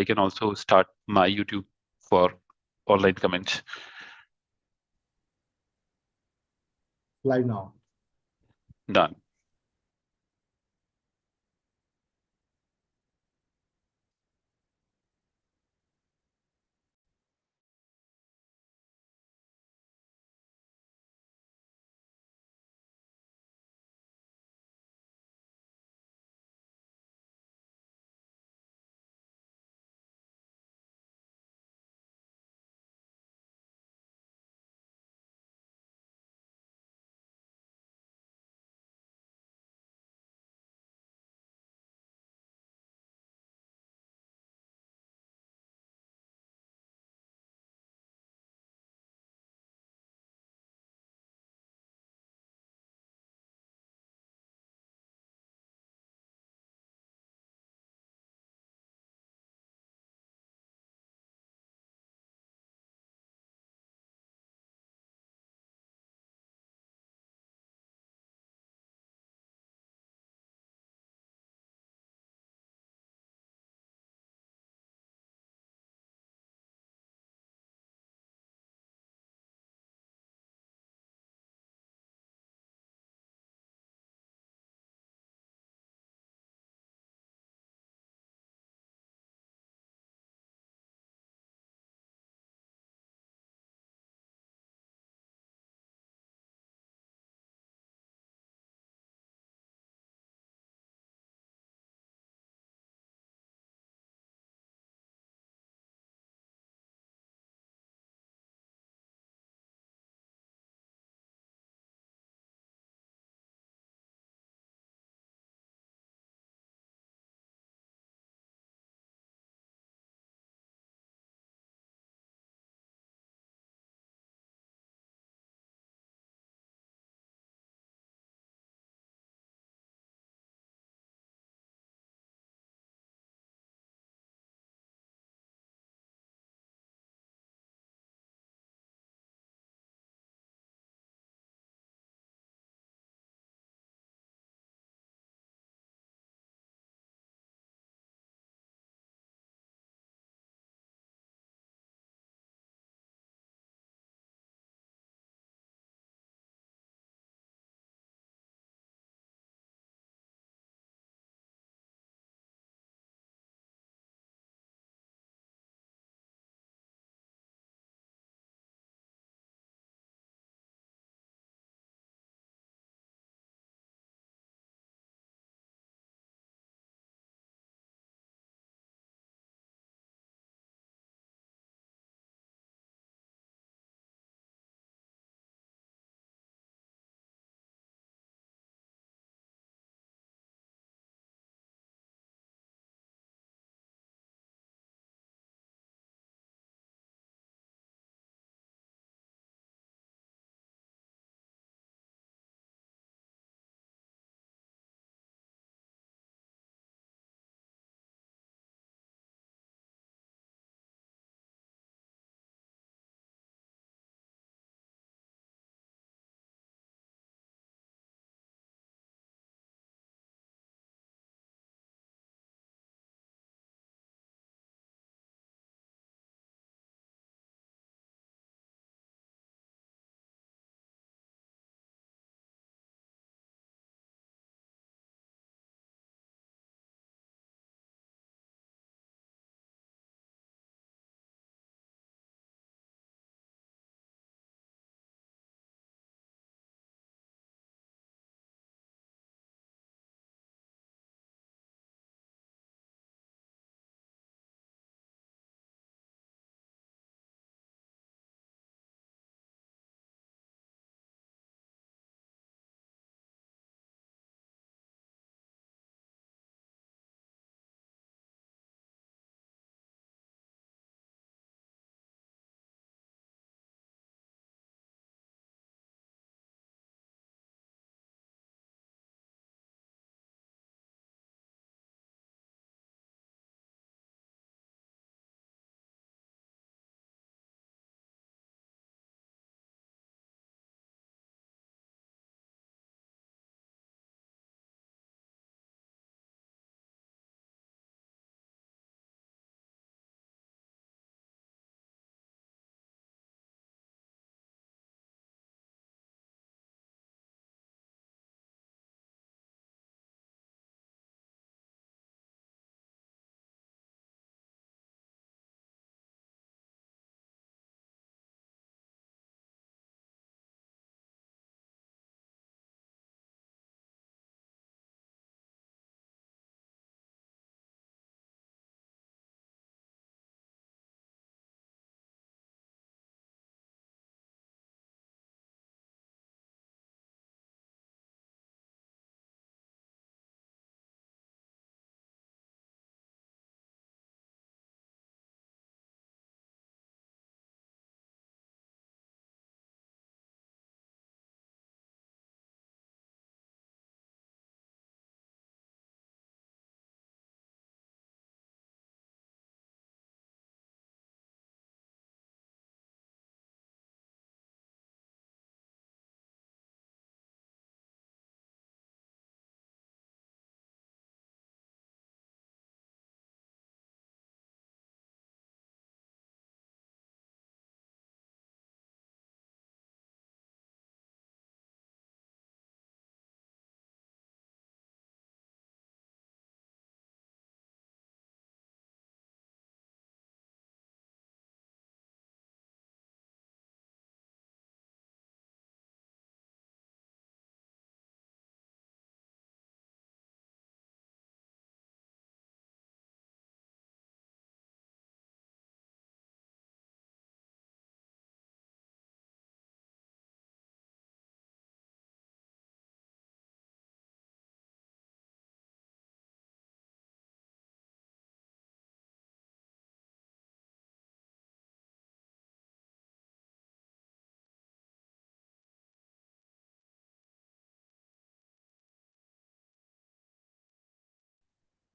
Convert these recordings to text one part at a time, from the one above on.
I can also start my YouTube for online comments. Live now. Done.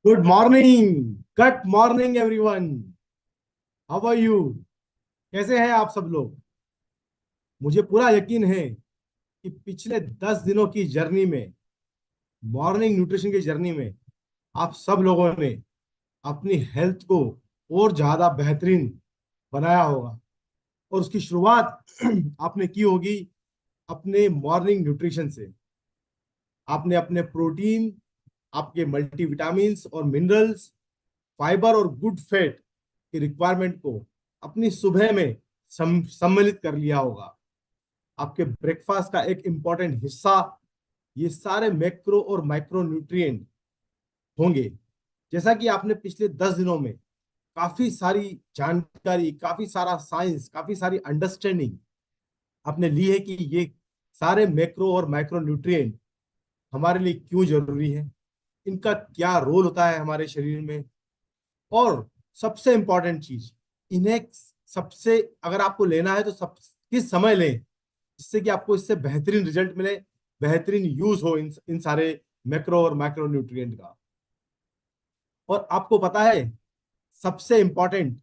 Good morning everyone. How are you? कैसे हैं आप सब लोग? मुझे पूरा यकीन है कि पिछले 10 दिनों की जर्नी में, मॉर्निंग न्यूट्रिशन की जर्नी में, आप सब लोगों ने अपनी हेल्थ को और ज्यादा बेहतरीन बनाया होगा। और उसकी शुरुआत आपने की होगी अपने मॉर्निंग न्यूट्रिशन से। आपने अपने प्रोटीन, आपके मल्टीविटामिन्स और मिनरल्स, फाइबर और गुड फैट की रिक्वायरमेंट को अपनी सुबह में सम्मिलित कर लिया होगा। आपके ब्रेकफास्ट का एक इंपॉर्टेंट हिस्सा ये सारे मैक्रो और माइक्रो न्यूट्रिएंट होंगे। जैसा कि आपने पिछले 10 दिनों में काफी सारी जानकारी, काफी सारा साइंस, काफी सारी अंडरस्टैंडिंग आपने ली है कि ये सारे मैक्रो और माइक्रो न्यूट्रिएंट हमारे लिए क्यों जरूरी है, इनका क्या रोल होता है हमारे शरीर में। और सबसे इंपॉर्टेंट चीज, इन्हें सबसे अगर आपको लेना है तो सब किस समय लें जिससे कि आपको इससे बेहतरीन रिजल्ट मिले, बेहतरीन यूज हो इन सारे मैक्रो और माइक्रो न्यूट्रिएंट का। और आपको पता है सबसे इंपॉर्टेंट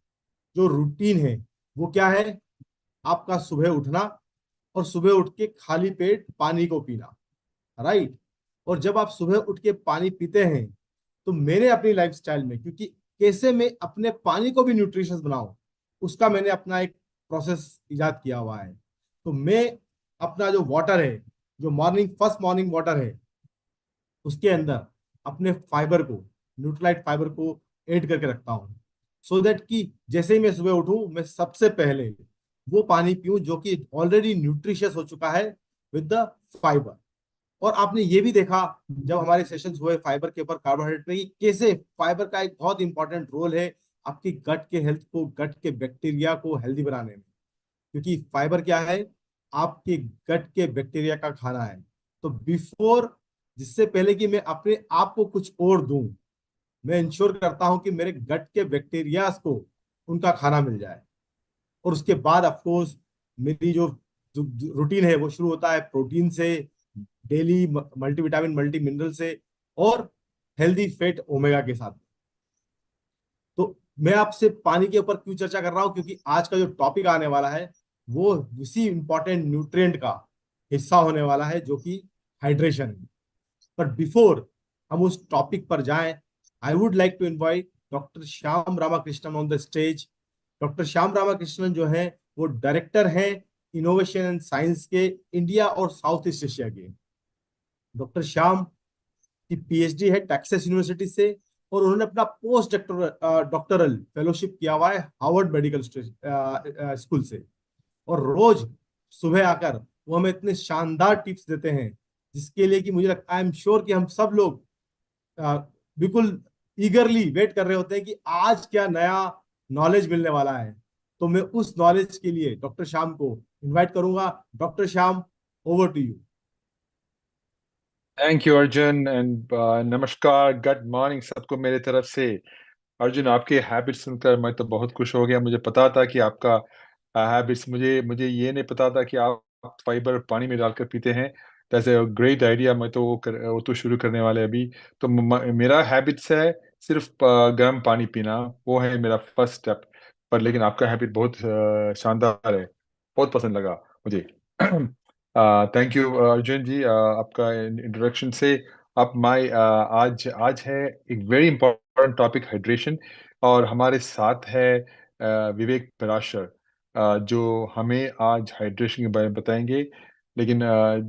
जो रूटीन है वो क्या है? आपका सुबह उठना और सुबह उठ के खाली पेट पानी को पीना, राइट। और जब आप सुबह उठ के पानी पीते हैं तो मैंने अपनी लाइफस्टाइल में, क्योंकि कैसे मैं अपने पानी को भी न्यूट्रिशियस बनाऊं, उसका मैंने अपना एक प्रोसेस इजाद किया हुआ है। तो मैं अपना जो वाटर है, जो फर्स्ट मॉर्निंग वाटर है, उसके अंदर अपने फाइबर को, न्यूट्रलाइट फाइबर को ऐड करके रखता हूँ, सो दैट कि जैसे ही मैं सुबह उठूं मैं सबसे पहले वो पानी पीऊं जो कि ऑलरेडी न्यूट्रिशियस हो चुका है विद द फाइबर। और आपने ये भी देखा जब हमारे सेशंस हुए फाइबर के ऊपर, कार्बोहाइड्रेट में, कि कैसे फाइबर का एक बहुत इंपॉर्टेंट रोल है आपकी गट के हेल्थ को, गट के बैक्टीरिया को हेल्दी बनाने में। क्योंकि फाइबर क्या है? आपके गट के बैक्टीरिया का खाना है। तो बिफोर, जिससे पहले कि मैं अपने आप को कुछ और दूं, मैं इंश्योर करता हूं कि मेरे गट के बैक्टीरियाज को उनका खाना मिल जाए। और उसके बाद ऑफ कोर्स मेरी जो रूटीन है वो शुरू होता है प्रोटीन से, डेली मल्टीविटामिन मल्टी मिनरल से, और हेल्दी फैट ओमेगा के साथ। तो मैं आपसे पानी के ऊपर क्यों चर्चा कर रहा हूं? क्योंकि आज का जो टॉपिक आने वाला है वो उसी इंपॉर्टेंट न्यूट्रिएंट का हिस्सा होने वाला है जो कि हाइड्रेशन है। पर बिफोर हम उस टॉपिक पर जाएं, I would like to invite doctor Shyam Ramakrishnan on the stage. Doctor Shyam Ramakrishnan जो है वो डायरेक्टर हैं इनोवेशन एंड साइंस के इंडिया और साउथ ईस्ट एशिया के। डॉक्टर श्याम की पीएचडी है टेक्सास यूनिवर्सिटी से, और उन्होंने अपना पोस्ट डॉक्टरल फेलोशिप किया हुआ है हार्वर्ड मेडिकल स्कूल से। और रोज सुबह आकर वो हमें इतने शानदार टिप्स देते हैं जिसके लिए कि मुझे लगता है, आई एम श्योर कि हम सब लोग अ, बिल्कुल ईगरली वेट कर रहे होते हैं कि आज क्या नया नॉलेज मिलने वाला है। तो मैं उस नॉलेज के लिए डॉक्टर श्याम को इनवाइट करूंगा। Doctor Shyam, over to you. Thank you Arjun and नमस्कार, गुड मॉर्निंग सबको मेरे तरफ से। अर्जुन, आपके हैबिट सुनकर मैं तो बहुत खुश हो गया। मुझे पता था कि आपका हैबिट्स, मुझे मुझे ये नहीं पता था कि आप फाइबर पानी में डालकर पीते हैं। That's a great idea. मैं तो वो तो शुरू करने वाले अभी। तो मेरा हैबिट्स है सिर्फ गर्म पानी पीना, वो है मेरा फर्स्ट स्टेप। पर लेकिन आपका हैबिट बहुत शानदार है, बहुत पसंद लगा मुझे। थैंक यू अर्जुन जी, आपका इंट्रोडक्शन से। अब माय आज आज है एक वेरी इंपॉर्टेंट टॉपिक, हाइड्रेशन। और हमारे साथ है विवेक पराशर, जो हमें आज हाइड्रेशन के बारे में बताएंगे। लेकिन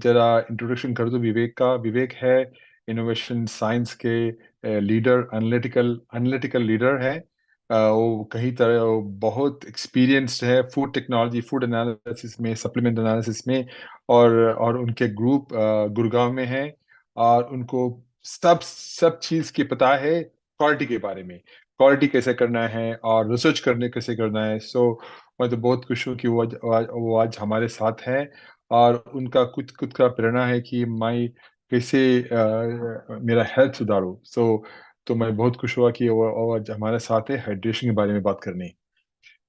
जरा इंट्रोडक्शन कर दो विवेक का। विवेक है इनोवेशन साइंस के लीडर, एनालिटिकल एनालिटिकल लीडर है। वो कहीं तरह वो बहुत एक्सपीरियंस्ड है फूड टेक्नोलॉजी, फूड एनालिसिस में, सप्लीमेंट एनालिसिस में। और उनके ग्रुप गुड़गांव में है। और उनको सब सब चीज की पता है क्वालिटी के बारे में, क्वालिटी कैसे करना है और रिसर्च करने कैसे करना है। सो मैं तो बहुत खुश हूँ कि वो आज हमारे साथ है। और उनका कुछ खुद का प्रेरणा है कि मैं कैसे मेरा हेल्थ सुधारूँ। तो मैं बहुत खुश हुआ कि वो आज हमारे साथ है हाइड्रेशन के बारे में बात करने।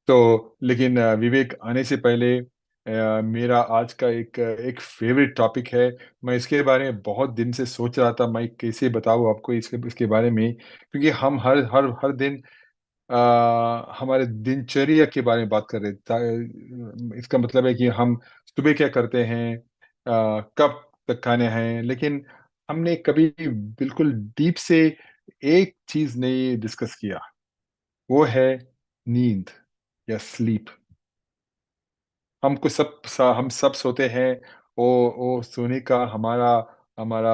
तो लेकिन विवेक आने से पहले मेरा आज का एक एक फेवरेट टॉपिक है। मैं इसके बारे में बहुत दिन से सोच रहा था, मैं कैसे बताऊँ आपको इसके इसके बारे में, क्योंकि हम हर हर हर दिन हमारे दिनचर्या के बारे में बात कर रहे इसका मतलब है कि हम सुबह क्या करते हैं, कब तक खाने हैं, लेकिन हमने कभी बिल्कुल डीप से एक चीज नहीं डिस्कस किया। वो है नींद या स्लीप। हम सब सोते हैं। वो सोने का हमारा हमारा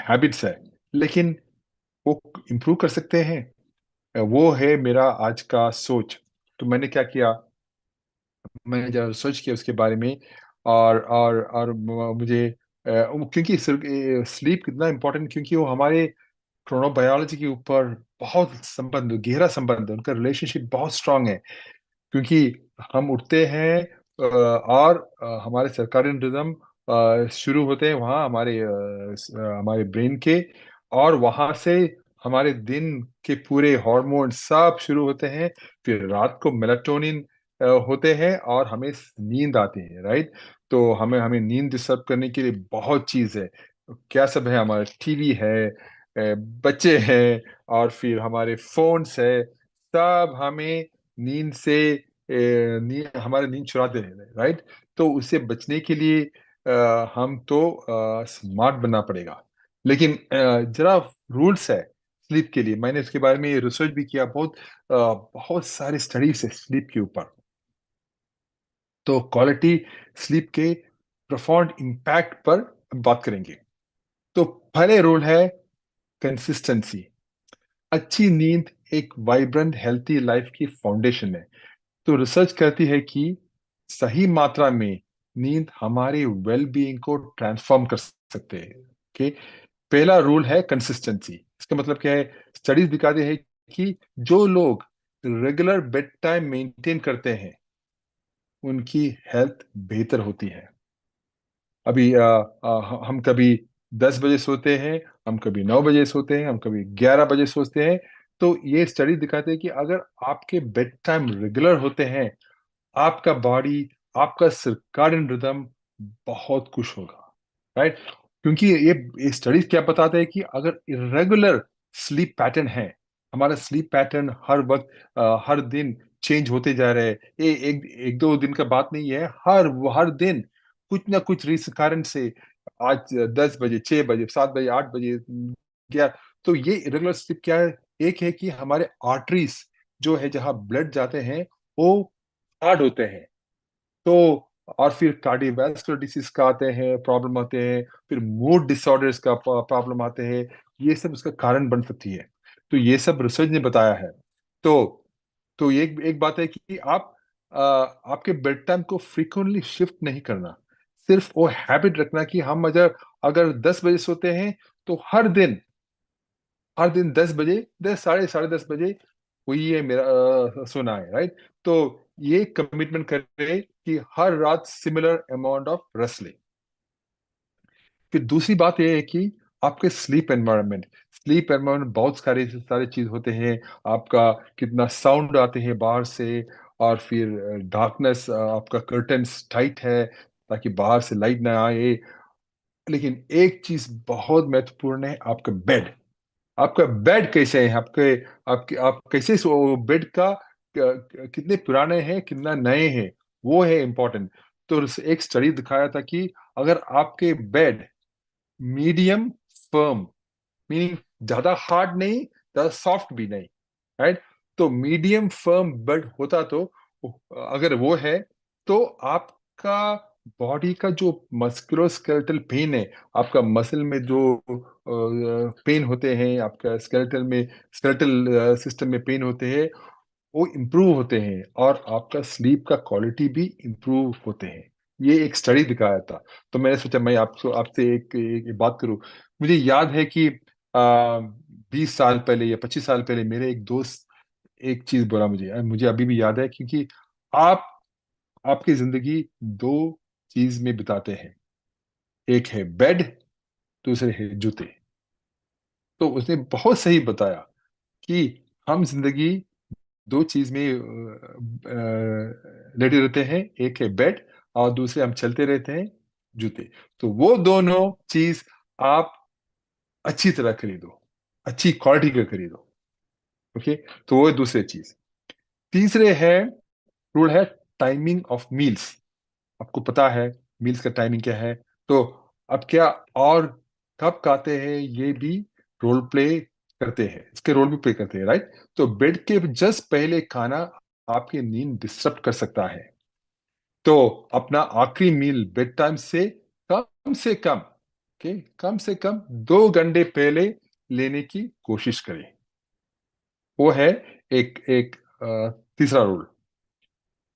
हैबिट्स है, लेकिन वो इम्प्रूव कर सकते हैं। वो है मेरा आज का सोच। तो मैंने क्या किया, मैंने जरा रिसर्च किया उसके बारे में। और मुझे क्योंकि स्लीप कितना इम्पोर्टेंट, क्योंकि वो हमारे क्रोनोबायोलॉजी के ऊपर बहुत संबंध, गहरा संबंध है, उनका रिलेशनशिप बहुत स्ट्रांग है। क्योंकि हम उठते हैं और हमारे सर्काडियन रिदम शुरू होते हैं वहाँ हमारे ब्रेन के, और वहाँ से हमारे दिन के पूरे हार्मोन सब शुरू होते हैं। फिर रात को मेलाटोनिन होते हैं और हमें नींद आती है, राइट। तो हमें हमें नींद डिस्टर्ब करने के लिए बहुत चीज है। क्या सब है, हमारा टीवी है, बच्चे हैं, और फिर हमारे फोन्स है। सब हमें नींद से हमारे नींद चुराते हैं, राइट। तो उससे बचने के लिए हम तो स्मार्ट बनना पड़ेगा। लेकिन जरा रूल्स है स्लीप के लिए। मैंने इसके बारे में रिसर्च भी किया, बहुत सारे स्टडीज है स्लीप के ऊपर। तो क्वालिटी स्लीप के प्रोफाउंड इम्पैक्ट पर बात करेंगे। तो पहले रूल है कंसिस्टेंसी। अच्छी नींद एक वाइब्रेंट हेल्थी लाइफ की फाउंडेशन है। तो रिसर्च कहती है कि सही मात्रा में नींद हमारे वेल बीइंग को ट्रांसफॉर्म कर सकते हैं। ओके, पहला रूल है कंसिस्टेंसी। इसका मतलब क्या है, स्टडीज दिखाते हैं कि जो लोग रेगुलर बेड टाइम मेंटेन करते हैं उनकी हेल्थ बेहतर होती है। अभी हम कभी 10 बजे सोते हैं, हम कभी 9 बजे सोते हैं, हम कभी 11 बजे सोते हैं। तो ये स्टडी दिखाते हैं कि अगर आपके बेड टाइम रेगुलर होते हैं, आपका बॉडी, आपका सर्काडियन रिदम बहुत खुश होगा, राइट। क्योंकि ये स्टडीज क्या बताते हैं कि अगर इरेगुलर स्लीप पैटर्न है, हमारा स्लीप पैटर्न हर वक्त हर दिन चेंज होते जा रहे हैं। ये एक एक दो दिन का बात नहीं है, हर हर दिन कुछ ना कुछ रीजन कारण से आज 10 बजे, 6 बजे, 7 बजे, 8 बजे क्या। तो ये इरेगुलर स्लीप क्या है, एक है कि हमारे आर्टरीज जो है जहाँ ब्लड जाते हैं वो हार्ड होते हैं। तो और फिर कार्डियोवैस्कुलर डिसीज का आते हैं, प्रॉब्लम आते हैं, फिर मूड डिसऑर्डर्स का प्रॉब्लम आते हैं। ये सब उसका कारण बन सकती है। तो ये सब रिसर्च ने बताया है। तो तो ये एक बात है कि आप आपके बेड टाइम को फ्रीक्वेंटली शिफ्ट नहीं करना। सिर्फ वो हैबिट रखना कि हम अगर अगर 10 बजे सोते हैं, तो हर दिन 10 बजे, 10, साढ़े 10 बजे वही है मेरा सोना है, राइट। तो ये कमिटमेंट करे कि हर रात सिमिलर अमाउंट ऑफ रेस्ट ले। फिर दूसरी बात यह है कि आपके स्लीप एनवायरनमेंट बहुत सारे सारे चीज होते हैं। आपका कितना साउंड आते हैं बाहर से, और फिर डार्कनेस, आपका कर्टन्स टाइट है ताकि बाहर से लाइट ना आए। लेकिन एक चीज बहुत महत्वपूर्ण है, आपका बेड कैसे है, आपके आपके आप कैसे सो बेड का कितने पुराने हैं, कितना नए हैं, वो है इम्पोर्टेंट। तो एक स्टडी दिखाया था कि अगर आपके बेड मीडियम फर्म, मीनिंग ज्यादा हार्ड नहीं, ज्यादा सॉफ्ट भी नहीं, राइट। तो मीडियम फर्म बेड होता तो अगर वो है, तो आपका बॉडी का जो मस्कुलोस्केलेटल पेन है, आपका मसल में जो पेन होते हैं, आपका स्केलेटल सिस्टम में पेन होते हैं, वो इम्प्रूव होते हैं, और आपका स्लीप का क्वालिटी भी इम्प्रूव होते हैं। ये एक स्टडी दिखाया था। तो मैंने सोचा मैं आपको आपसे एक बात करूं। मुझे याद है कि 20 साल पहले या 25 साल पहले मेरे एक दोस्त एक चीज बोला मुझे, मुझे अभी भी याद है, क्योंकि आप आपकी जिंदगी दो चीज में बिताते हैं। एक है बेड, दूसरे है जूते। तो उसने बहुत सही बताया कि हम जिंदगी दो चीज में लेटे रहते हैं, एक है बेड और दूसरे हम चलते रहते हैं, जूते। तो वो दोनों चीज आप अच्छी तरह खरीदो, अच्छी क्वालिटी का खरीदो। ओके, तो वो है दूसरी चीज। तीसरे है रूल है टाइमिंग ऑफ मील्स। आपको पता है मील्स का टाइमिंग क्या है। तो अब क्या और कब खाते हैं ये भी रोल प्ले करते हैं, इसके रोल भी प्ले करते हैं, राइट। तो बेड के जस्ट पहले खाना आपकी नींद डिस्टर्ब कर सकता है। तो अपना आखिरी मील बेड टाइम से कम, ओके, कम से कम 2 घंटे पहले लेने की कोशिश करें। वो है एक एक तीसरा रूल।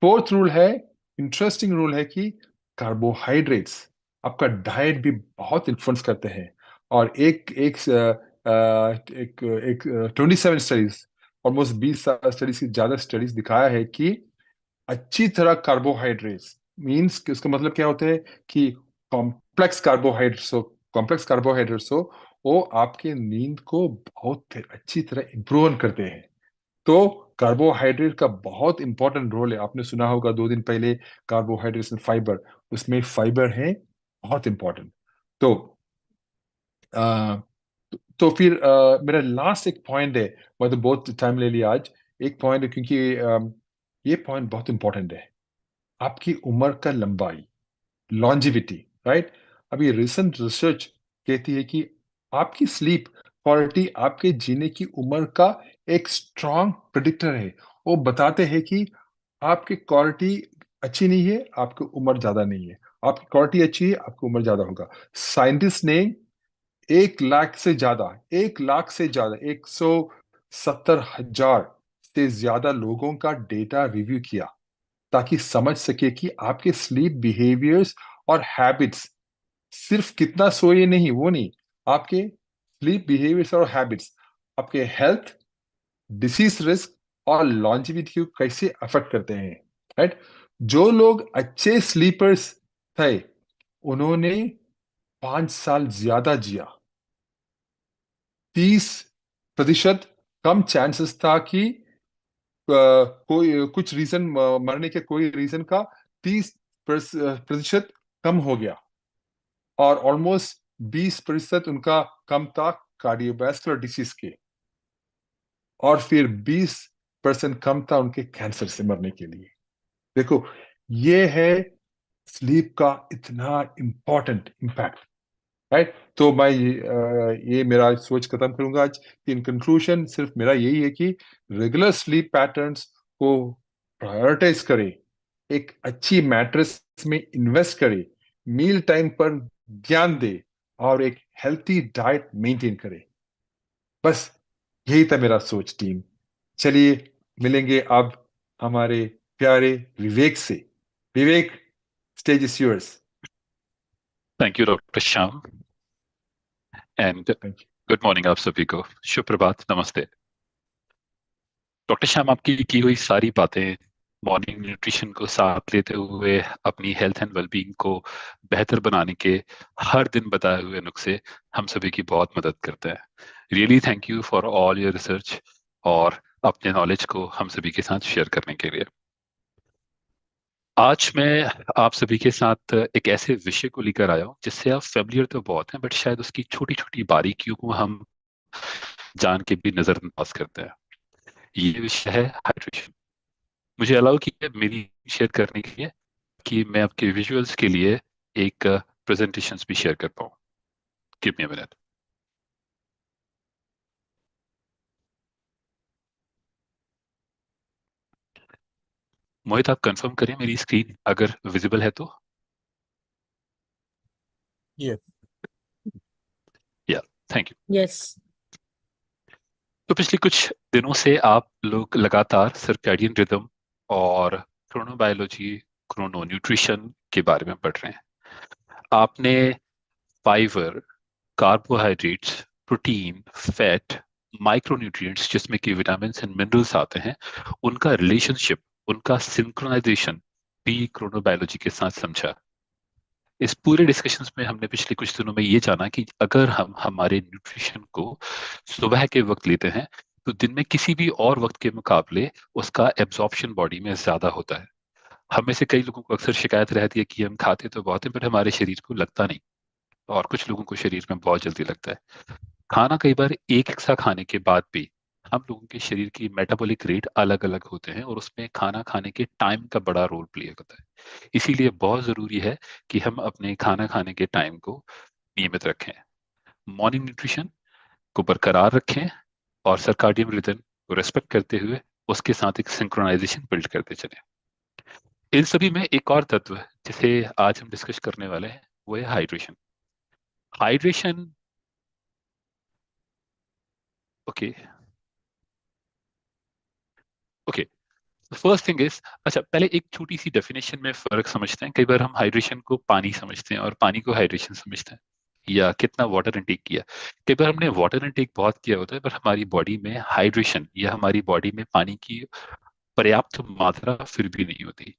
फोर्थ रूल है, इंटरेस्टिंग रूल है कि कार्बोहाइड्रेट्स आपका डाइट भी बहुत इन्फ्लुएंस करते हैं। और एक एक एक एक 27 स्टडीज, ऑलमोस्ट 20 स्टडीज की ज्यादा स्टडीज दिखाया है कि अच्छी तरह कार्बोहाइड्रेट्स मींस कि उसका मतलब क्या होता है कि कॉम्प्लेक्स कार्बोहाइड्रेट्स हो वो आपके नींद को बहुत अच्छी तरह इम्प्रूव करते हैं। तो कार्बोहाइड्रेट का बहुत इंपॉर्टेंट रोल है। आपने सुना होगा 2 दिन पहले कार्बोहाइड्रेट्स एंड फाइबर, उसमें फाइबर है बहुत इंपॉर्टेंट। तो आ, तो फिर मेरा लास्ट एक पॉइंट है। मैं तो बहुत टाइम ले लिया आज। एक पॉइंट है क्योंकि ये पॉइंट बहुत इंपॉर्टेंट है, आपकी उम्र का लंबाई, लॉन्जिविटी, राइट। अभी रिसेंट रिसर्च कहती है कि आपकी स्लीप क्वालिटी आपके जीने की उम्र का एक स्ट्रॉन्ग प्रिडिक्टर है। वो बताते हैं कि आपकी क्वालिटी अच्छी नहीं है, आपकी उम्र ज्यादा नहीं है। आपकी क्वालिटी अच्छी है, आपकी उम्र ज्यादा होगा। साइंटिस्ट ने 1 लाख से ज्यादा 170,000 से ज्यादा लोगों का डेटा रिव्यू किया ताकि समझ सके कि आपके स्लीप बिहेवियर्स और हैबिट्स, सिर्फ कितना सोए नहीं वो नहीं, आपके स्लीप बिहेवियर्स और हैबिट्स आपके हेल्थ, डिसीज रिस्क और लॉन्जिविटी को कैसे अफेक्ट करते हैं, राइट। जो लोग अच्छे स्लीपर्स थे उन्होंने 5 साल ज्यादा जिया। 30% कम चांसेस था कि कोई कुछ रीजन, मरने के कोई रीजन का 30% कम हो गया। और ऑलमोस्ट 20% उनका कम था कार्डियोवैस्कुलर डिसीज के। और फिर 20% कम था उनके कैंसर से मरने के लिए। देखो, ये है स्लीप का इतना इंपॉर्टेंट इम्पैक्ट, राइट। तो मैं ये मेरा सोच खत्म करूंगा आज। इन कंक्लूजन सिर्फ मेरा यही है कि रेगुलर स्लीप पैटर्न्स को प्रायोरिटाइज करें, एक अच्छी मैट्रेस में इन्वेस्ट करें, मील टाइम पर ध्यान दें और एक हेल्थी डाइट मेंटेन करें। बस यही था मेरा सोच टीम। चलिए मिलेंगे अब हमारे प्यारे विवेक से। Vivek, stage is yours. Thank you doctor Shyam and thank you. Good morning आप सभी को। शुभ प्रभात, नमस्ते। डॉक्टर श्याम, आपकी की हुई सारी बातें मॉर्निंग न्यूट्रिशन को साथ लेते हुए अपनी हेल्थ एंड वेलबींग को बेहतर बनाने के हर दिन बताए हुए नुस्खे हम सभी की बहुत मदद करते हैं। Really thank you for all your research और अपने नॉलेज को हम सभी के साथ शेयर करने के लिए। आज मैं आप सभी के साथ एक ऐसे विषय को लेकर आया हूं जिससे आप फेमिलियर तो बहुत हैं, बट शायद उसकी छोटी छोटी बारीकियों को हम जान के भी नजरअंदाज करते हैं। ये विषय है हाइड्रेशन। मुझे अलाउ किया मेरी शेयर करने के लिए कि मैं आपके विजुअल्स के लिए एक प्रेजेंटेशंस भी शेयर कर पाऊँ। Give me a minute. मोहित, आप कंफर्म करें मेरी स्क्रीन अगर विजिबल है तो। Yes. या, थैंक यू। यस। तो पिछले कुछ दिनों से आप लोग लगातार सर्कैडियन रिदम और क्रोनोबायोलॉजी, क्रोनो न्यूट्रिशन के बारे में पढ़ रहे हैं। आपने fibre, carbohydrates, protein, fat, micronutrients जिसमें कि विटामिन एंड मिनरल्स आते हैं, उनका रिलेशनशिप, उनका सिंक्रोनाइजेशन भी क्रोनोबायोलॉजी के साथ समझा। इस पूरे डिस्कशंस में हमने पिछले कुछ दिनों में ये जाना कि अगर हम हमारे न्यूट्रिशन को सुबह के वक्त लेते हैं तो दिन में किसी भी और वक्त के मुकाबले उसका एब्जॉर्प्शन बॉडी में ज्यादा होता है। हम में से कई लोगों को अक्सर शिकायत रहती है कि हम खाते तो बहुत है पर हमारे शरीर को लगता नहीं, और कुछ लोगों को शरीर में बहुत जल्दी लगता है। खाना कई बार एक सा खाने के बाद भी हम लोगों के शरीर की मेटाबॉलिक रेट अलग अलग होते हैं, और उसमें खाना खाने के टाइम का बड़ा रोल प्ले होता है। इसीलिए बहुत जरूरी है कि हम अपने खाना खाने के टाइम को नियमित रखें, मॉर्निंग न्यूट्रिशन को बरकरार रखें, और सर्काडियन रिदम को रेस्पेक्ट करते हुए उसके साथ एक सिंक्रोनाइजेशन बिल्ड करते चलें। इन सभी में एक और तत्व जिसे आज हम डिस्कस करने वाले हैं वो है hydration. Hydration, okay okay, first thing is, अच्छा पहले एक छोटी सी डेफिनेशन में फर्क समझते हैं। कई बार हम हाइड्रेशन को पानी समझते हैं और पानी को हाइड्रेशन समझते हैं, या कितना वाटर इनटेक किया। कई बार हमने वाटर इनटेक बहुत किया होता है पर हमारी बॉडी में हाइड्रेशन या हमारी बॉडी में पानी की पर्याप्त मात्रा फिर भी नहीं होती।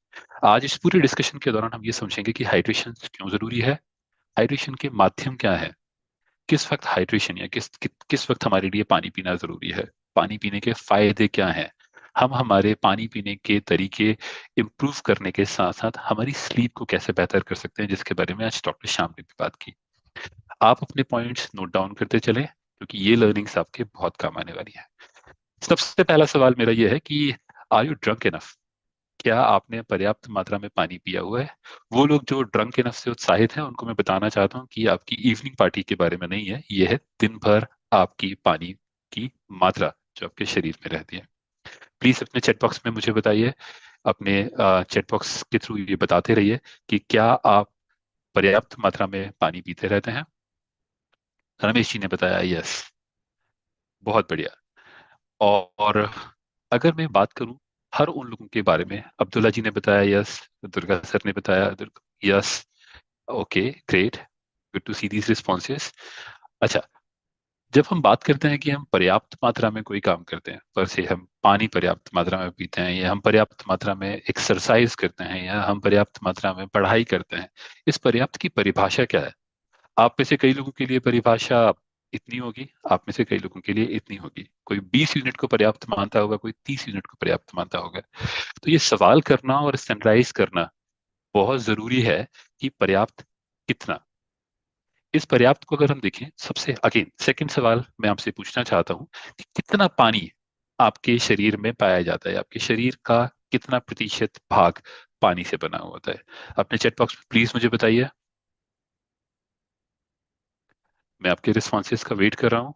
आज इस पूरे डिस्कशन के दौरान हम ये समझेंगे कि हाइड्रेशन क्यों जरूरी है, हाइड्रेशन के माध्यम क्या है, किस वक्त हाइड्रेशन या किस वक्त हमारे लिए पानी पीना जरूरी है, पानी पीने के फायदे क्या हैं, हम हमारे पानी पीने के तरीके इम्प्रूव करने के साथ साथ हमारी स्लीप को कैसे बेहतर कर सकते हैं, जिसके बारे में आज डॉक्टर श्याम ने भी बात की। आप अपने पॉइंट्स नोट डाउन करते चलें क्योंकि ये लर्निंग्स आपके बहुत काम आने वाली है। सबसे पहला सवाल मेरा ये है कि आर यू ड्रंक इनफ? क्या आपने पर्याप्त मात्रा में पानी पिया हुआ है? वो लोग जो ड्रंक इनफ से उत्साहित हैं उनको मैं बताना चाहता हूँ कि आपकी इवनिंग पार्टी के बारे में नहीं है, ये है दिन भर आपकी पानी की मात्रा जो आपके शरीर में रहती है। प्लीज अपने चैट बॉक्स में मुझे बताइए, अपने चैट बॉक्स के थ्रू ये बताते रहिए कि क्या आप पर्याप्त मात्रा में पानी पीते रहते हैं। रमेश जी ने बताया यस, बहुत बढ़िया। और अगर मैं बात करूं हर उन लोगों के बारे में, अब्दुल्ला जी ने बताया यस, दुर्गा सर ने बताया yes, okay great, good to see these responses. अच्छा, जब हम बात करते हैं कि हम पर्याप्त मात्रा में कोई काम करते हैं, पर से हम पानी पर्याप्त मात्रा में पीते हैं, या हम पर्याप्त मात्रा में एक्सरसाइज करते हैं, या हम पर्याप्त मात्रा में पढ़ाई करते हैं, इस पर्याप्त की परिभाषा क्या है? आप में से कई लोगों के लिए परिभाषा इतनी होगी, आप में से कई लोगों के लिए इतनी होगी। कोई 20 यूनिट को पर्याप्त मानता होगा, कोई 30 यूनिट को पर्याप्त मानता होगा। तो ये सवाल करना और स्टैंडर्डाइज करना बहुत जरूरी है कि पर्याप्त कितना। इस पर्याप्त को अगर हम देखें, सबसे अगेन सेकंड सवाल मैं आपसे पूछना चाहता हूं कि कितना पानी आपके शरीर में पाया जाता है, आपके शरीर का कितना प्रतिशत भाग पानी से बना हुआ होता है? अपने चैट बॉक्स में प्लीज मुझे बताइए, मैं आपके रिस्पॉन्सेज का वेट कर रहा हूँ।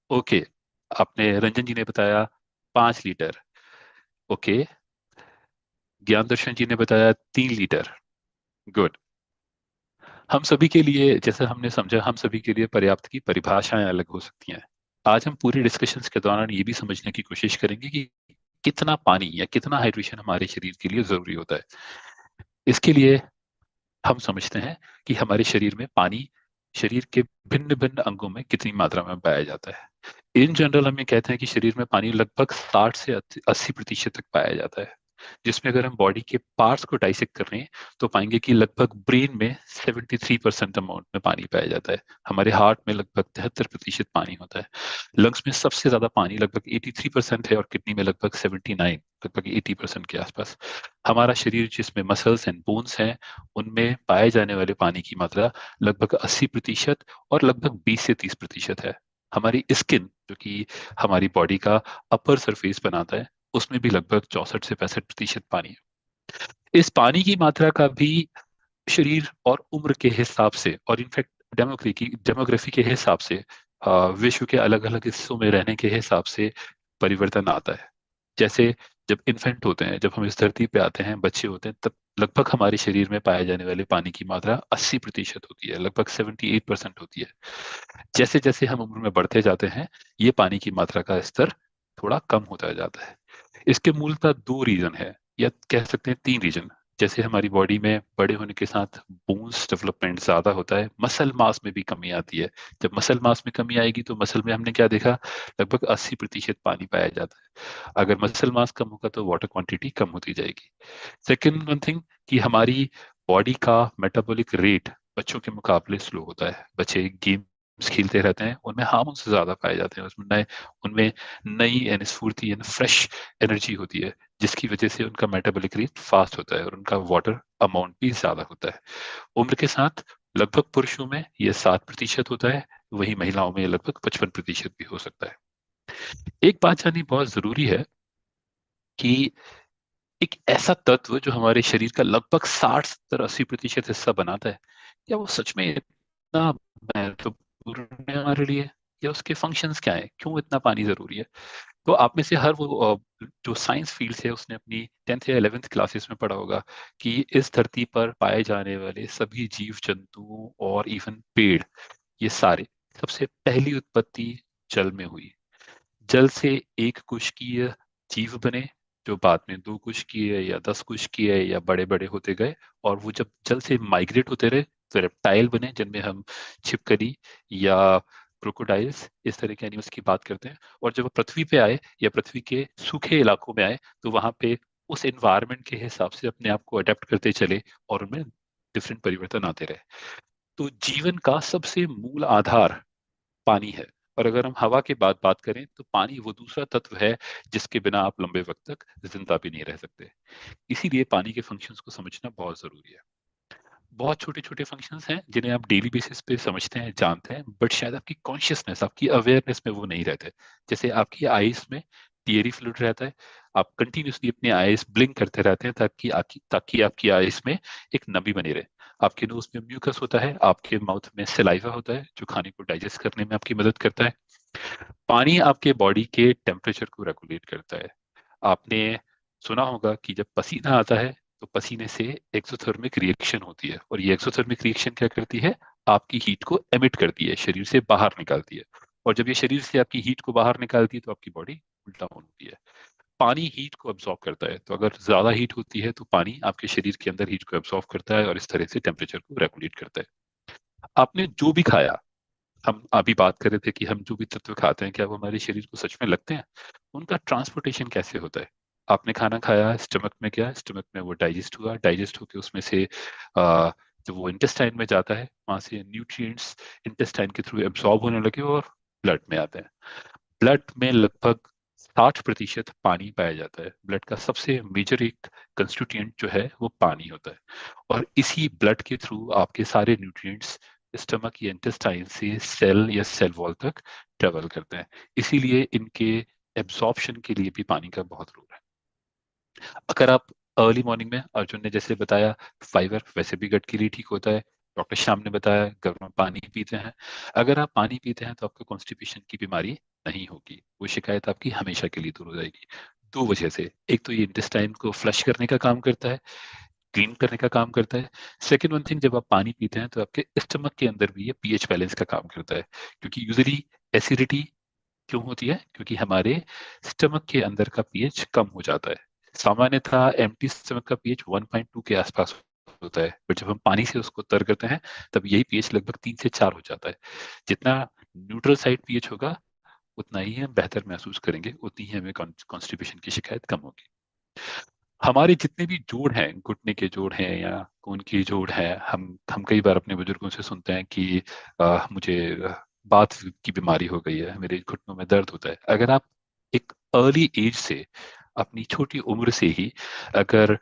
ओके, आपने रंजन जी ने बताया 5 लीटर, ओके, ज्ञान दर्शन जी ने बताया 3 लीटर, गुड। हम सभी के लिए, जैसे हमने समझा, हम सभी के लिए पर्याप्त की परिभाषाएं अलग हो सकती हैं। आज हम पूरी डिस्कशंस के दौरान ये भी समझने की कोशिश करेंगे कि कितना पानी या कितना हाइड्रेशन हमारे शरीर के लिए जरूरी होता है। इसके लिए हम समझते हैं कि हमारे शरीर में पानी शरीर के भिन्न भिन्न अंगों में कितनी मात्रा में पाया जाता है। इन जनरल हम ये कहते हैं कि शरीर में पानी लगभग 60 से 80% तक पाया जाता है, जिसमें अगर हम बॉडी के पार्ट्स को डाइसेक्ट कर रहे हैं तो पाएंगे कि लगभग ब्रेन में 73% अमाउंट में पानी पाया जाता है, हमारे हार्ट में लगभग 73% पानी होता है, लंग्स में सबसे ज्यादा पानी लगभग 83% है, और किडनी में लगभग 79, लगभग 80% के आसपास। हमारा शरीर जिसमें मसल्स एंड बोन्स हैं उनमें पाए जाने वाले पानी की मात्रा लगभग 80% और लगभग 20 से 30% है। हमारी स्किन जो कि हमारी बॉडी का अपर सरफेस बनाता है उसमें भी लगभग 64 से 65% पानी है। इस पानी की मात्रा का भी शरीर और उम्र के हिसाब से, और इनफैक्ट डेमोग्राफी के हिसाब से, विश्व के अलग अलग हिस्सों में रहने के हिसाब से परिवर्तन आता है। जैसे जब इन्फेंट होते हैं, जब हम इस धरती पे आते हैं, बच्चे होते हैं, तब लगभग हमारे शरीर में पाए जाने वाले पानी की मात्रा 80% होती है, लगभग 78% होती है। जैसे जैसे हम उम्र में बढ़ते जाते हैं ये पानी की मात्रा का स्तर थोड़ा कम होता जाता है। इसके मूलतः 2 रीजन है, या कह सकते हैं 3 रीजन। जैसे हमारी बॉडी में बड़े होने के साथ बोन्स डेवलपमेंट ज्यादा होता है, मसल मास में भी कमी आती है। जब मसल मास में कमी आएगी तो मसल में हमने क्या देखा, लगभग 80% पानी पाया जाता है। अगर मसल मास कम होगा तो वाटर क्वांटिटी कम होती जाएगी। सेकेंड वन थिंग कि हमारी बॉडी का मेटाबॉलिक रेट बच्चों के मुकाबले स्लो होता है। बच्चे गेम खेलते रहते हैं, उनमें हार्मोन से ज्यादा पाए जाते हैं, उनमें नई यानी स्फूर्ति यानी फ्रेश एनर्जी होती है, जिसकी वजह से उनका मेटाबॉलिक रेट फास्ट होता है और उनका वाटर अमाउंट भी ज्यादा होता है। उम्र के साथ लगभग पुरुषों में ये 7% होता है, वही महिलाओं में ये लगभग 55% भी हो सकता है। एक बात जाननी बहुत जरूरी है कि एक ऐसा तत्व जो हमारे शरीर का लगभग 60-70-80% हिस्सा बनाता है, क्या वो सच में इतना महत्वपूर्ण है हमारे लिए, या उसके फंक्शंस क्या है, क्यों इतना पानी जरूरी है? तो आप में से हर वो जो साइंस फील्ड है उसने अपनी 10th या 11th क्लासेस में पढ़ा होगा कि इस धरती पर पाए जाने वाले सभी जीव जंतु और इवन पेड़, ये सारे सबसे पहली उत्पत्ति जल में हुई। जल से एक कोशिकीय जीव बने, जो बाद में 2 कोशिकीय या 10 कोशिकीय या बड़े बड़े होते गए, और वो जब जल से माइग्रेट होते रहे तो रेप्टाइल बने, जिनमें हम छिपकली या क्रोकोडाइल्स इस तरह के एनिमल्स की बात करते हैं। और जब वो पृथ्वी पे आए या पृथ्वी के सूखे इलाकों में आए, तो वहां पे उस एनवायरनमेंट के हिसाब से अपने आप को अडेप्ट करते चले और उनमें डिफरेंट परिवर्तन आते रहे। तो जीवन का सबसे मूल आधार पानी है। और अगर हम हवा के बाद बात करें तो पानी वो दूसरा तत्व है जिसके बिना आप लंबे वक्त तक जिंदा भी नहीं रह सकते। इसीलिए पानी के फंक्शंस को समझना बहुत जरूरी है। बहुत छोटे छोटे फंक्शंस हैं जिन्हें आप डेली बेसिस पे समझते हैं, जानते हैं, बट शायद आपकी कॉन्शियसनेस, आपकी अवेयरनेस में वो नहीं रहते। जैसे आपकी आईज में टीयरी फ्लूइड रहता है, आप कंटिन्यूसली अपने आईज ब्लिंक करते रहते हैं ताकि आपकी आईज में एक नमी बनी रहे। आपके नोज में म्यूकस होता है, आपके माउथ में सलाइवा होता है जो खाने को डाइजेस्ट करने में आपकी मदद करता है। पानी आपके बॉडी के टेम्परेचर को रेगुलेट करता है। आपने सुना होगा कि जब पसीना आता है तो पसीने से एक्सोथर्मिक रिएक्शन होती है, और ये एक्सोथर्मिक रिएक्शन क्या करती है, आपकी हीट को एमिट करती है, शरीर से बाहर निकालती है। और जब ये शरीर से आपकी हीट को बाहर निकालती है तो आपकी बॉडी कूल डाउन होती है। पानी हीट को एब्जॉर्ब करता है, तो अगर ज्यादा हीट होती है तो पानी आपके शरीर के अंदर हीट को एब्जॉर्ब करता है और इस तरह से टेम्परेचर को रेगुलेट करता है। आपने जो भी खाया, हम अभी बात कर रहे थे कि हम जो भी तत्व खाते हैं क्या वो हमारे शरीर को सच में लगते हैं, उनका ट्रांसपोर्टेशन कैसे होता है? आपने खाना खाया, स्टमक में गया, स्टमक में वो डाइजेस्ट हुआ, डाइजेस्ट होकर उसमें से जब वो इंटेस्टाइन में जाता है, वहां से न्यूट्रिएंट्स इंटेस्टाइन के थ्रू एब्सॉर्ब होने लगे और ब्लड में आते हैं। ब्लड में लगभग 60% पानी पाया जाता है। ब्लड का सबसे मेजर एक कंस्टिट्यूएंट जो है वो पानी होता है, और इसी ब्लड के थ्रू आपके सारे न्यूट्रिएंट्स स्टमक या इंटेस्टाइन से सेल या सेल वॉल तक ट्रेवल करते हैं। इसीलिए इनके एब्जॉर्प्शन के लिए भी पानी का बहुत रोल है। अगर आप अर्ली मॉर्निंग में, अर्जुन ने जैसे बताया, फाइबर वैसे भी गट के लिए ठीक होता है, डॉक्टर श्याम ने बताया गर्म पानी पीते हैं, अगर आप पानी पीते हैं तो आपको कॉन्स्टिपेशन की बीमारी नहीं होगी, वो शिकायत आपकी हमेशा के लिए दूर हो जाएगी। 2 वजह से, एक तो ये इंटेस्टाइन को फ्लश करने का काम करता है, क्लीन करने का काम करता है। सेकेंड वन थिंग, जब आप पानी पीते हैं तो आपके स्टमक के अंदर भी ये पीएच बैलेंस का काम करता है, क्योंकि यूजली एसिडिटी क्यों होती है, क्योंकि हमारे स्टमक के अंदर का पीएच कम हो जाता है। सामान्यतः एम्प्टी स्टमक का पीएच 1.2 के आसपास होता है, बट जब हम पानी से उसको तर करते हैं तब यही पीएच लगभग 3 से 4 हो जाता है। जितना न्यूट्रल साइड पीएच होगा उतना ही हम बेहतर महसूस करेंगे, उतनी ही हमें कॉन्स्टिपेशन की शिकायत कम होगी। हमारे जितने भी जोड़ हैं, घुटने के जोड़ हैं या खून के जोड़ हैं, हम कई बार अपने बुजुर्गों से सुनते हैं कि मुझे बात की बीमारी हो गई है, मेरे घुटनों में दर्द होता है। अगर आप एक अर्ली एज से, अपनी छोटी उम्र से ही अगर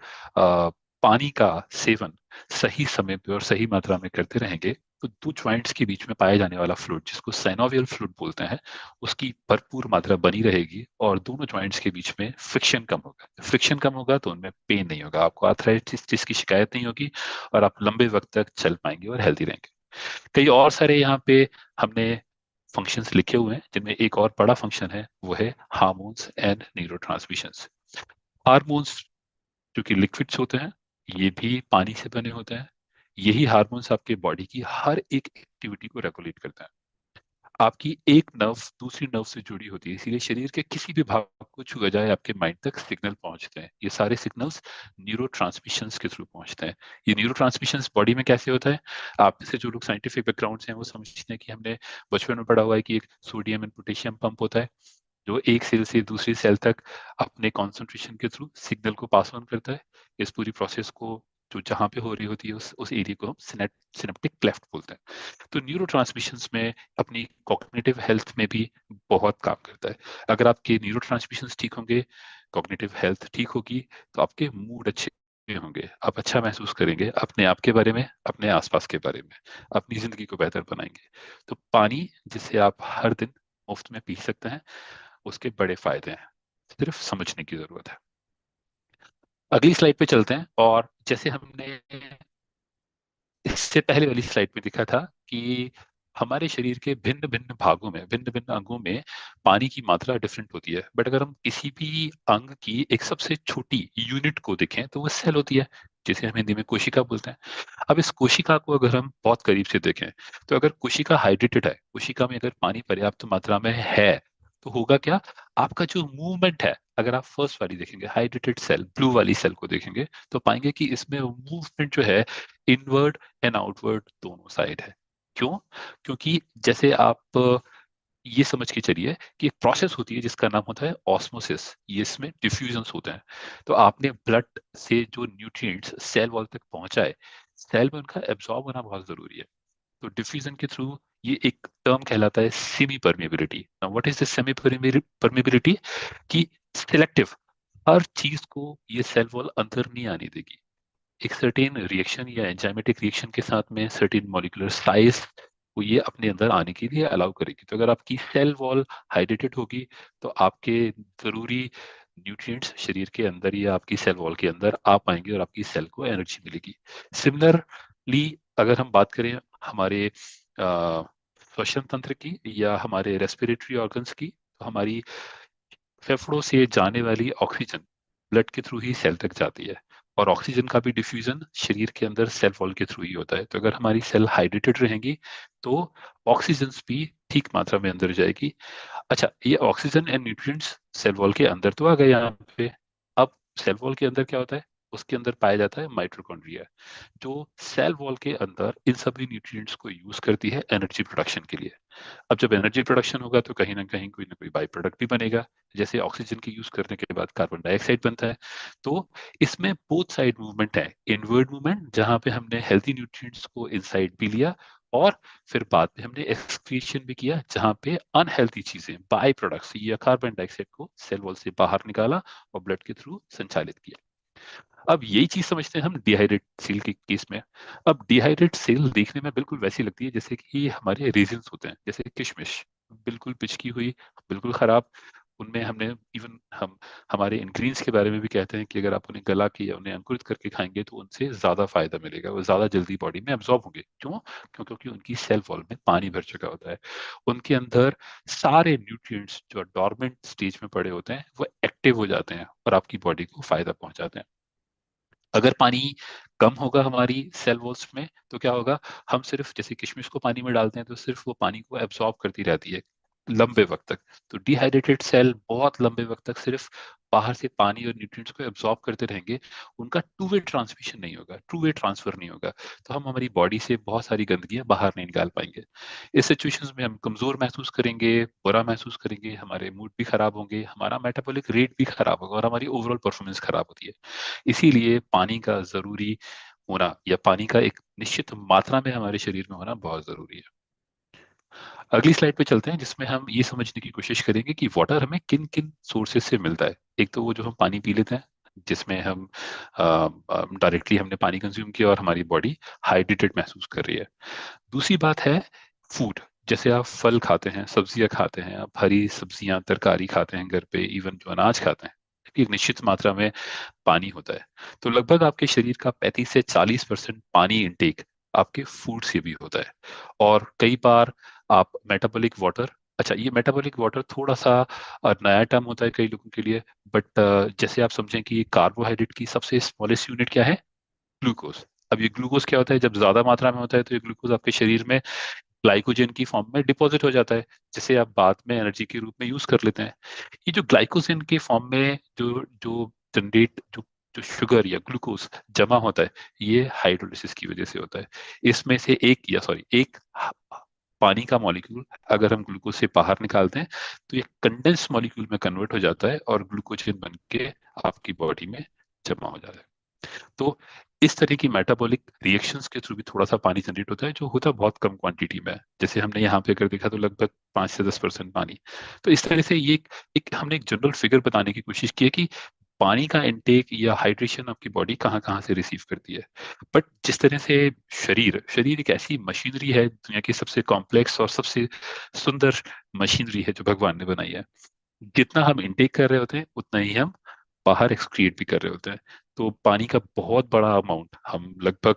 पानी का सेवन सही समय पे और सही मात्रा में करते रहेंगे तो 2 जॉइंट्स के बीच में पाया जाने वाला फ्लूइड, जिसको साइनोवियल फ्लूइड बोलते हैं, उसकी भरपूर मात्रा बनी रहेगी और दोनों जॉइंट्स के बीच में फ्रिक्शन कम होगा। फ्रिक्शन कम होगा तो उनमें पेन नहीं होगा, आपको आर्थराइटिस की शिकायत नहीं होगी, और आप लंबे वक्त तक चल पाएंगे और हेल्दी रहेंगे। कई और सारे यहाँ पे हमने फंक्शंस लिखे हुए हैं, जिनमें एक और बड़ा फंक्शन है, वो है हार्मोन्स एंड न्यूरोट्रांसमिशंस। हार्मोन्स जो कि लिक्विड्स होते हैं, ये भी पानी से बने होते हैं। यही हार्मोन्स आपके बॉडी की हर एक एक्टिविटी को रेगुलेट करते हैं। आपकी एक नर्व दूसरी नर्व से जुड़ी होती है, इसीलिए शरीर के किसी भी भाग को छुआ जाए आपके माइंड तक सिग्नल पहुंचते हैं। ये सारे सिग्नल्स न्यूरो के थ्रू पहुंचते हैं। ये न्यूरो बॉडी में कैसे होता है? आप में से जो लोग साइंटिफिक बैकग्राउंड से हैं वो समझते हैं कि हमने बचपन में पढ़ा हुआ है कि एक सोडियम एंड पोटेशियम पंप होता है, जो एक सेल से दूसरी सेल तक अपने कॉन्सेंट्रेशन के थ्रू सिग्नल को पास ऑन करता है। इस पूरी प्रोसेस को जो जहां पे हो रही होती है उस एरिया को हम सिनेप्टिक क्लेफ्ट बोलते हैं। तो न्यूरो में अपनी कॉग्निटिव हेल्थ में भी बहुत काम करता है। अगर आपके न्यूरो ठीक होंगे, कॉग्निटिव हेल्थ ठीक होगी, तो आपके मूड अच्छे होंगे, आप अच्छा महसूस करेंगे अपने आप के बारे में, अपने आसपास के बारे में, अपनी जिंदगी को बेहतर बनाएंगे। तो पानी जिसे आप हर दिन मुफ्त में पी सकते हैं, उसके बड़े फायदे हैं, सिर्फ समझने की जरूरत है। अगली स्लाइड पे चलते हैं, और जैसे हमने इससे पहले वाली स्लाइड में दिखा था कि हमारे शरीर के भिन्न भिन्न भागों में, भिन्न भिन्न अंगों में पानी की मात्रा डिफरेंट होती है। बट अगर हम किसी भी अंग की एक सबसे छोटी यूनिट को देखें तो वो सेल होती है, जिसे हम हिंदी में कोशिका बोलते हैं। अब इस कोशिका को अगर हम बहुत करीब से देखें, तो अगर कोशिका हाइड्रेटेड है, कोशिका में अगर पानी पर्याप्त मात्रा में है, तो होगा क्या, आपका जो मूवमेंट है, अगर आप फर्स्ट वाली देखेंगे हाइड्रेटेड सेल, ब्लू वाली सेल को देखेंगे, तो पाएंगे कि इसमें मूवमेंट जो है इनवर्ड एंड आउटवर्ड दोनों साइड है। क्यों? क्योंकि जैसे आप ये समझ के चलिए कि एक प्रोसेस होती है जिसका नाम होता है ऑस्मोसिस, ये इसमें डिफ्यूजन्स होते हैं। तो आपने ब्लड से जो न्यूट्रिएंट्स सेल वॉल तक पहुंचाए, सेल में उनका एब्जॉर्ब होना बहुत जरूरी है। तो डिफ्यूजन के थ्रू ये एक टर्म कहलाता है semi permeability. Now what is this semi permeability? कि सिलेक्टिव, हर चीज को ये सेल वॉल अंदर नहीं आने देगी। एक सर्टेन रिएक्शन या एंजाइमेटिक रिएक्शन के साथ में सर्टेन मॉलिक्यूलर साइज को ये अपने अंदर आने के लिए अलाउ करेगी। तो अगर आपकी सेल वॉल हाइड्रेटेड होगी, तो आपके जरूरी न्यूट्रिएंट्स शरीर के अंदर या आपकी सेल वॉल के अंदर आ पाएंगे और आपकी सेल को एनर्जी मिलेगी। सिमिलरली अगर हम बात करें हमारे श्वसन तंत्र की या हमारे रेस्पिरेटरी ऑर्गन्स की, तो हमारी फेफड़ों से जाने वाली ऑक्सीजन ब्लड के थ्रू ही सेल तक जाती है, और ऑक्सीजन का भी डिफ्यूजन शरीर के अंदर सेल वॉल के थ्रू ही होता है। तो अगर हमारी सेल हाइड्रेटेड रहेंगी, तो ऑक्सीजन भी ठीक मात्रा में अंदर जाएगी। अच्छा, ये oxygen and nutrients cell wall के अंदर तो आ गए यहाँ पे। अब सेल वॉल के अंदर क्या होता है? उसके अंदर पाया जाता है माइटोकॉन्ड्रिया, जो सेल वॉल के अंदर इन सभी न्यूट्रिएंट्स को यूज करती है एनर्जी प्रोडक्शन के लिए। अब जब एनर्जी प्रोडक्शन होगा, तो कहीं ना कोई बाई प्रोडक्ट भी बनेगा। जैसे ऑक्सीजन के यूज करने के बाद कार्बन डाइऑक्साइड बनता है। तो इसमें बोथ साइड मूवमेंट है, इनवर्ड मूवमेंट जहां पे हमने हेल्थी न्यूट्रिएंट्स को इनसाइड भी लिया, और फिर बाद में हमने एक्सक्रीशन भी किया जहां पे अनहेल्थी चीजें, बाई प्रोडक्ट्स या कार्बन डाइऑक्साइड को सेल वॉल से बाहर निकाला और ब्लड के थ्रू संचालित किया। अब यही चीज समझते हैं हम डिहाइड्रेट सेल के केस में। अब डिहाइड्रेट सेल देखने में बिल्कुल वैसी लगती है जैसे कि हमारे रेजिन्स होते हैं, जैसे किशमिश, बिल्कुल पिचकी हुई, बिल्कुल खराब। उनमें हमने इवन हम हमारे इंग्रेडिएंट्स के बारे में भी कहते हैं कि अगर आप उन्हें गला के या उन्हें अंकुरित करके खाएंगे, तो उनसे ज्यादा फायदा मिलेगा, वो ज्यादा जल्दी बॉडी में एब्जॉर्ब होंगे। क्यों? क्योंकि उनकी सेल वॉल में पानी भर चुका होता है। उनके अंदर सारे न्यूट्रिएंट्स जो डॉर्मेंट स्टेज में पड़े होते हैं, वो एक्टिव हो जाते हैं और आपकी बॉडी को फायदा पहुंचाते हैं। अगर पानी कम होगा हमारी सेल वॉल्स में, तो क्या होगा, हम सिर्फ जैसे किशमिश को पानी में डालते हैं, तो सिर्फ वो पानी को एब्जॉर्ब करती रहती है लंबे वक्त तक। तो डिहाइड्रेटेड सेल बहुत लंबे वक्त तक सिर्फ बाहर से पानी और न्यूट्रिएंट्स को एब्जॉर्ब करते रहेंगे, उनका टू वे ट्रांसमिशन नहीं होगा, टू वे ट्रांसफर नहीं होगा। तो हम हमारी बॉडी से बहुत सारी गंदगियां बाहर नहीं निकाल पाएंगे। इस सिचुएशंस में हम कमजोर महसूस करेंगे, बुरा महसूस करेंगे, हमारे मूड भी खराब होंगे, हमारा मेटाबॉलिक रेट भी खराब होगा, और हमारी ओवरऑल परफॉर्मेंस खराब होती है। इसीलिए पानी का जरूरी होना, या पानी का एक निश्चित मात्रा में हमारे शरीर में होना बहुत जरूरी है। अगली स्लाइड पे चलते हैं, जिसमें हम ये समझने की कोशिश करेंगे कि वाटर हमें किन किन सोर्सेज से मिलता है। एक तो वो जो हम पानी पी लेते हैं, जिसमें हम डायरेक्टली हमने पानी कंज्यूम किया और हमारी बॉडी हाइड्रेटेड महसूस कर रही है। दूसरी बात है फूड, जैसे आप फल खाते हैं, सब्जियां खाते हैं, आप हरी सब्जियां तरकारी खाते हैं घर पे, इवन जो अनाज खाते हैं, एक निश्चित मात्रा में पानी होता है। तो लगभग आपके शरीर का 35 से 40% पानी इंटेक आपके फूड से भी होता है। और कई बार आप मेटाबॉलिक वाटर, अच्छा ये मेटाबॉलिक वाटर थोड़ा सा नया टर्म होता है कई लोगों के लिए, बट जैसे आप समझें कि कार्बोहाइड्रेट की सबसे स्मॉलेस्ट यूनिट क्या है, ग्लूकोज। अब ये ग्लूकोज क्या होता है, जब ज्यादा मात्रा में होता है, तो ये ग्लूकोज आपके शरीर में ग्लाइकोजन की फॉर्म में डिपॉजिट हो जाता है, जिसे आप बाद में एनर्जी के रूप में यूज कर लेते हैं। ये जो ग्लाइकोजन के फॉर्म में जो जो जनरेट जो जो शुगर या ग्लूकोज जमा होता है, ये हाइड्रोलिसिस की वजह से होता है। इसमें से एक पानी का मॉलिक्यूल अगर हम ग्लूकोज से बाहर निकालते हैं, तो ये कंडेंस मॉलिक्यूल में कन्वर्ट हो जाता है और ग्लूकोजन बन के आपकी बॉडी में जमा हो जाता है। तो इस तरह की मेटाबॉलिक रिएक्शंस के थ्रू भी थोड़ा सा पानी जनरेट होता है, जो होता है बहुत कम क्वांटिटी में। जैसे हमने यहाँ पे अगर देखा तो लगभग 5 से 10% पानी। तो इस तरह से ये हमने एक जनरल फिगर बताने की कोशिश की है कि पानी का इंटेक या हाइड्रेशन आपकी बॉडी कहाँ कहाँ से रिसीव करती है। बट जिस तरह से शरीर शरीर एक ऐसी मशीनरी है, दुनिया की सबसे कॉम्प्लेक्स और सबसे सुंदर मशीनरी है जो भगवान ने बनाई है। जितना हम इंटेक कर रहे होते हैं उतना ही हम बाहर एक्सक्रीट भी कर रहे होते हैं। तो पानी का बहुत बड़ा अमाउंट, हम लगभग